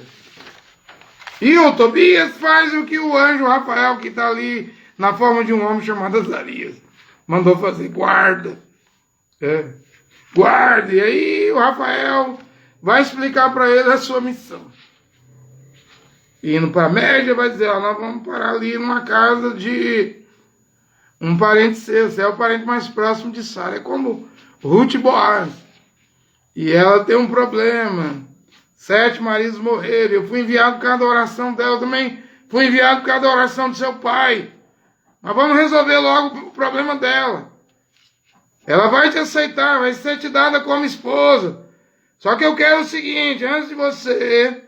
E o Tobias faz o que o anjo Rafael, que está ali na forma de um homem chamado Azarias, mandou fazer, guarda. Guarda. E aí o Rafael vai explicar para ele a sua missão. Indo para a média, vai dizer, nós vamos parar ali numa casa de um parente seu, você é o parente mais próximo de Sara, é como Ruth e Boaz. E ela tem um problema, 7 maridos morreram, eu fui enviado por causa da oração dela também, fui enviado por causa da oração do seu pai. Mas vamos resolver logo o problema dela. Ela vai te aceitar, vai ser te dada como esposa. Só que eu quero o seguinte, antes de você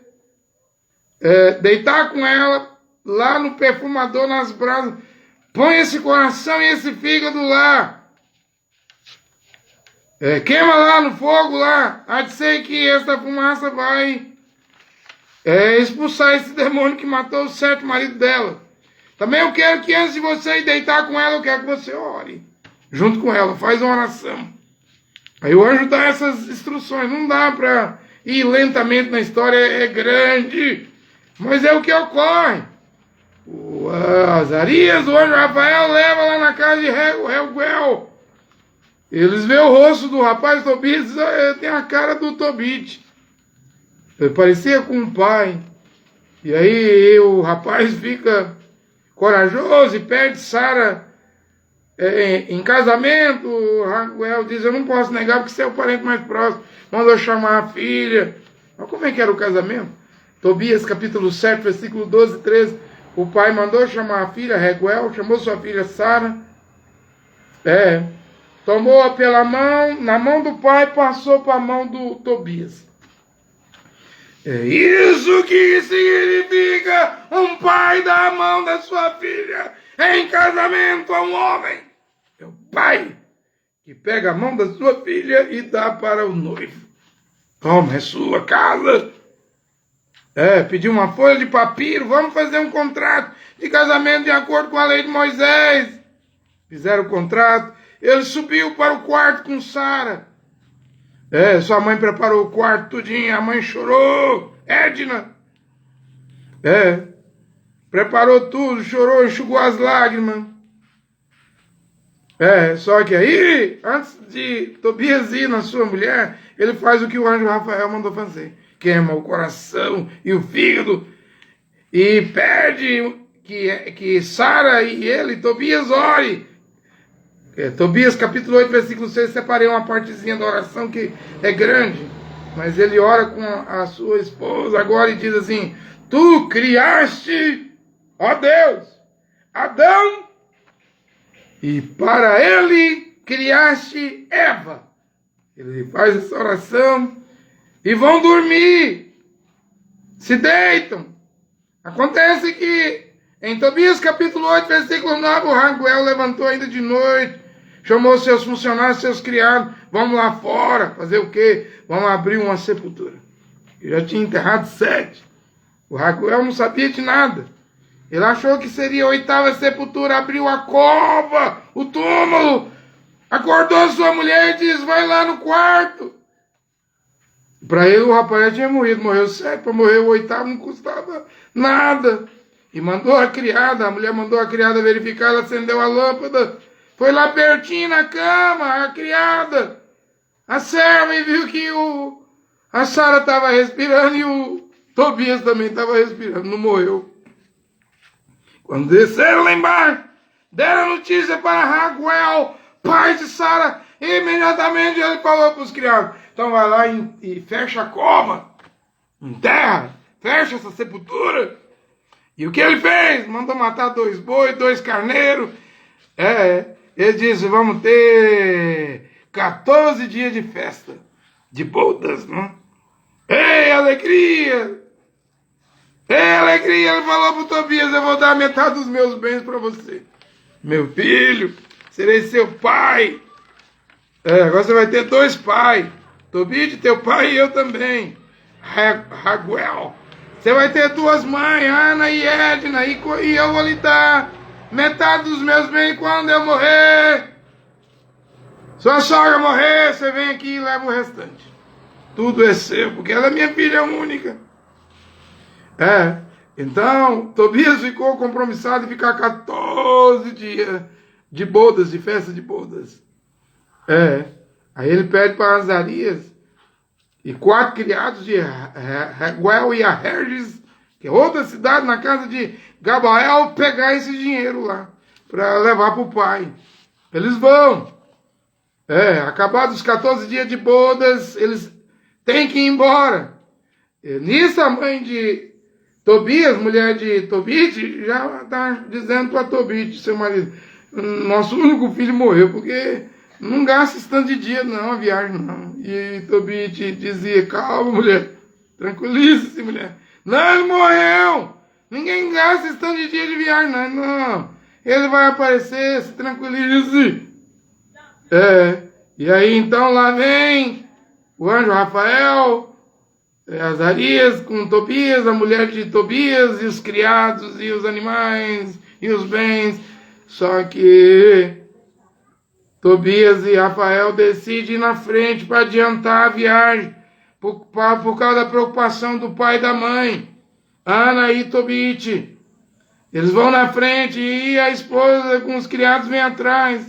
deitar com ela lá no perfumador, nas brasas, põe esse coração e esse fígado lá. Queima lá no fogo lá. Há de ser que essa fumaça vai expulsar esse demônio que matou os 7 maridos dela. Também eu quero que antes de você ir deitar com ela, eu quero que você ore junto com ela, faz uma oração. Aí o anjo dá essas instruções, não dá para ir lentamente na história, é grande, mas é o que ocorre. O Azarias, o anjo Rafael, leva lá na casa de Reguel. Eles vê o rosto do rapaz Tobias, tem a cara do Tobit. Ele parecia com o pai. E aí o rapaz fica corajoso e pede Sara em casamento. Raguel diz, eu não posso negar porque você é o parente mais próximo. Mandou chamar a filha. Mas como é que era o casamento? Tobias capítulo 7, versículo 12 e 13. O pai mandou chamar a filha, Reguel, chamou sua filha Sara. Tomou-a pela mão, na mão do pai, passou para a mão do Tobias. É isso que significa um pai dar a mão da sua filha em casamento a um homem. É o pai que pega a mão da sua filha e dá para o noivo. Toma, é sua casa. Pediu uma folha de papiro, vamos fazer um contrato de casamento de acordo com a lei de Moisés. Fizeram o contrato, ele subiu para o quarto com Sara. Sua mãe preparou o quarto tudinho, a mãe chorou, Edna. Preparou tudo, chorou, enxugou as lágrimas. Só que aí, antes de Tobias ir na sua mulher, ele faz o que o anjo Rafael mandou fazer. Queima o coração e o fígado e pede que Sara e ele, Tobias, ore. Tobias capítulo 8, versículo 6, separei uma partezinha da oração que é grande, mas ele ora com a sua esposa agora e diz assim: tu criaste, ó Deus, Adão, e para ele criaste Eva. Ele faz essa oração e vão dormir, se deitam. Acontece que em Tobias capítulo 8, versículo 9, o Raguel levantou ainda de noite, chamou seus funcionários, seus criados, vamos lá fora, fazer o quê? Vamos abrir uma sepultura. Eu já tinha enterrado 7. O Raguel não sabia de nada. Ele achou que seria a 8ª sepultura, abriu a cova, o túmulo, acordou sua mulher e disse: vai lá no quarto. Para ele o rapaz já tinha morrido, morreu 7, para morrer o 8º não custava nada. E mandou a criada, a mulher mandou a criada verificar, ela acendeu a lâmpada, foi lá pertinho na cama, a criada, a serva, e viu que a Sara estava respirando e o Tobias também estava respirando, não morreu. Quando desceram lá embaixo, deram notícia para Raguel, pai de Sara, imediatamente ele falou para os criados: então vai lá e fecha a cova, enterra, fecha essa sepultura. E o que ele fez? Mandou matar 2 bois, 2 carneiros. Ele disse: vamos ter 14 dias de festa, de bodas, né? Ei, alegria! Ei, alegria! Ele falou para o Tobias: eu vou dar metade dos meus bens para você. Meu filho, serei seu pai. Agora você vai ter 2 pais. Tobias, teu pai, e eu também. Raguel. Você vai ter 2 mães, Ana e Edna, e eu vou lhe dar metade dos meus bens quando eu morrer. Sua sogra morrer, você vem aqui e leva o restante. Tudo é seu, porque ela é minha filha única. Então, Tobias ficou compromissado em ficar 14 dias de bodas, de festa de bodas. Aí ele pede para Azarias e 4 criados de Raguel e Aherges, que é outra cidade na casa de Gabael, pegar esse dinheiro lá, para levar para o pai. Eles vão. Acabados os 14 dias de bodas, eles têm que ir embora. Nisso a mãe de Tobias, mulher de Tobit, já está dizendo para Tobit, seu marido: nosso único filho morreu, porque não gasta esse tanto de dia não, a viagem não. E Tobit dizia: calma, mulher, tranquilize-se, mulher. Não, ele morreu. Ninguém gasta esse tanto de dia de viagem não. Ele vai aparecer, se tranquilize. E aí então lá vem o anjo Rafael, Azarias com Tobias, a mulher de Tobias, e os criados, e os animais, e os bens. Só que Tobias e Rafael decidem ir na frente para adiantar a viagem, por causa da preocupação do pai e da mãe, Ana e Tobit. Eles vão na frente e a esposa com os criados vem atrás.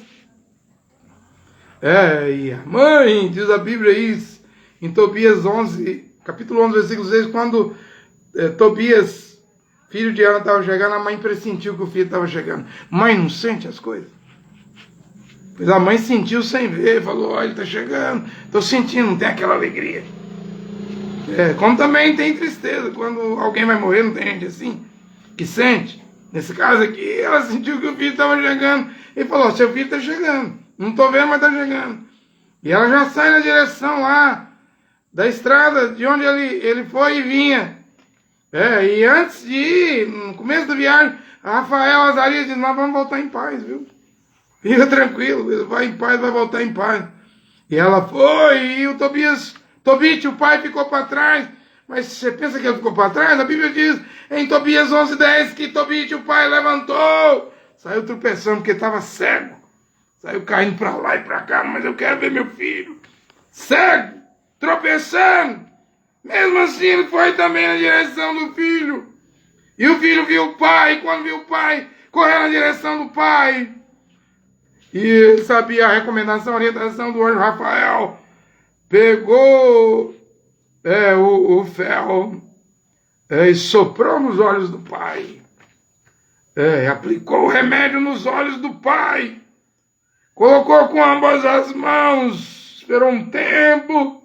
E a mãe, diz a Bíblia isso, em Tobias 11, capítulo 11, versículo 6, quando Tobias, filho de Ana, estava chegando, a mãe pressentiu que o filho estava chegando. Mãe não sente as coisas? Pois a mãe sentiu sem ver, falou: olha, ele está chegando, estou sentindo, não tem aquela alegria. Como também tem tristeza, quando alguém vai morrer, não tem gente assim, que sente. Nesse caso aqui, ela sentiu que o filho estava chegando, e falou: seu filho está chegando, não estou vendo, mas está chegando. E ela já sai na direção lá, da estrada de onde ele foi e vinha. E antes de ir, no começo da viagem, Rafael Azarias disse, nós vamos voltar em paz, viu? Fica tranquilo, ele vai em paz, vai voltar em paz. E ela foi, e o Tobit, o pai, ficou para trás. Mas você pensa que ele ficou para trás? A Bíblia diz em Tobias 11:10 que Tobit, o pai, levantou. Saiu tropeçando porque estava cego. Saiu caindo para lá e para cá, mas eu quero ver meu filho. Cego, tropeçando. Mesmo assim ele foi também na direção do filho. E o filho viu o pai, e quando viu o pai, correu na direção do pai. E ele sabia a recomendação, a orientação do anjo Rafael. Pegou o ferro e soprou nos olhos do pai. Aplicou o remédio nos olhos do pai. Colocou com ambas as mãos. Esperou um tempo.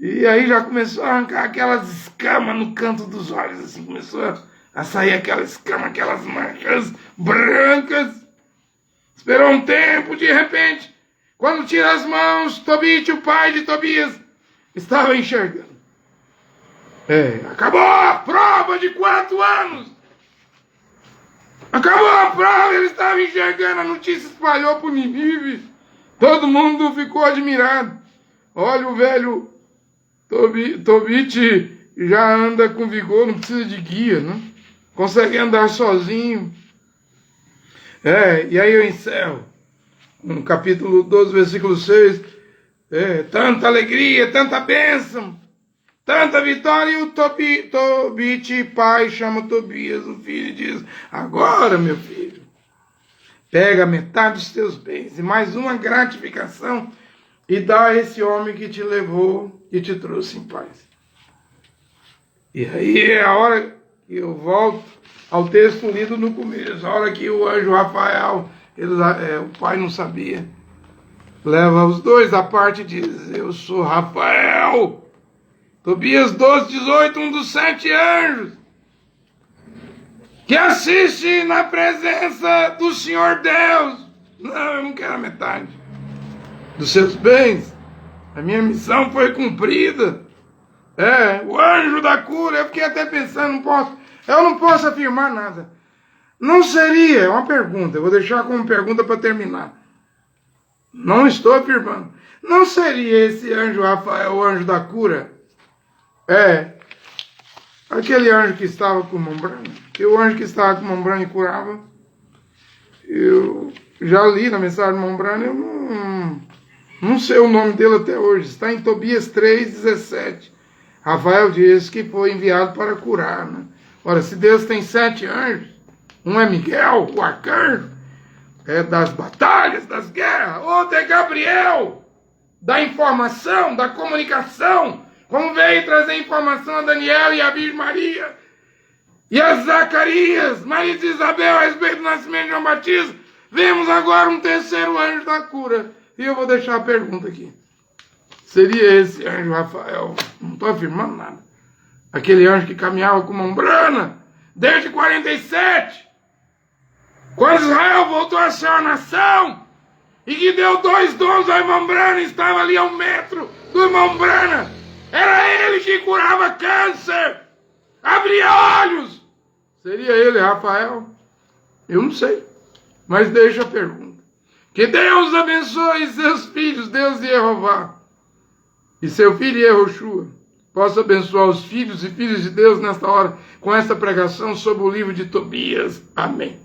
E aí já começou a arrancar aquelas escamas no canto dos olhos. Assim, começou a sair aquela escama, aquelas manchas brancas. Esperou um tempo, de repente, quando tira as mãos, Tobit, o pai de Tobias, estava enxergando. Acabou a prova de 4 anos. Acabou a prova, ele estava enxergando, a notícia espalhou para o Nínive. Todo mundo ficou admirado. Olha, o velho Tobit já anda com vigor, não precisa de guia, né? Consegue andar sozinho. E aí eu encerro. No capítulo 12, versículo 6. Tanta alegria, tanta bênção, tanta vitória. E o Tobit, pai, chama Tobias, o filho, e diz, agora, meu filho, pega metade dos teus bens e mais uma gratificação e dá a esse homem que te levou e te trouxe em paz. E aí é a hora que eu volto ao texto lido no começo, a hora que o anjo Rafael, o pai não sabia, leva os dois à parte e diz, eu sou Rafael. Tobias 12:18, um dos 7 anjos, que assiste na presença do Senhor Deus. Não, eu não quero a metade dos seus bens. A minha missão foi cumprida. O anjo da cura, eu fiquei até pensando, eu não posso afirmar nada. Não seria, é uma pergunta, eu vou deixar como pergunta para terminar. Não estou afirmando. Não seria esse anjo Rafael o anjo da cura? Aquele anjo que estava com mão branca. Que o anjo que estava com mão branca e curava. Eu já li na mensagem de mão branca, eu não sei o nome dele até hoje. Está em Tobias 3:17. Rafael diz que foi enviado para curar, né? Ora, se Deus tem 7 anjos, um é Miguel, o arcanjo, das batalhas, das guerras, outro é Gabriel, da informação, da comunicação, como veio trazer informação a Daniel e a Virgem Maria, e a Zacarias, Maria de Isabel, a respeito do nascimento de João Batista. Vemos agora um terceiro anjo da cura. E eu vou deixar a pergunta aqui. Seria esse anjo Rafael? Não estou afirmando nada. Aquele anjo que caminhava com mão brana desde 47. Quando Israel voltou a ser uma nação e que deu 2 dons ao irmão Brana, estava ali a 1 metro do irmão Brana. Era ele que curava câncer, abria olhos. Seria ele, Rafael? Eu não sei, mas deixa a pergunta. Que Deus abençoe seus filhos, Deus e Jeová, e seu filho Yehoshua possa abençoar os filhos e filhas de Deus nesta hora, com esta pregação sobre o livro de Tobias. Amém.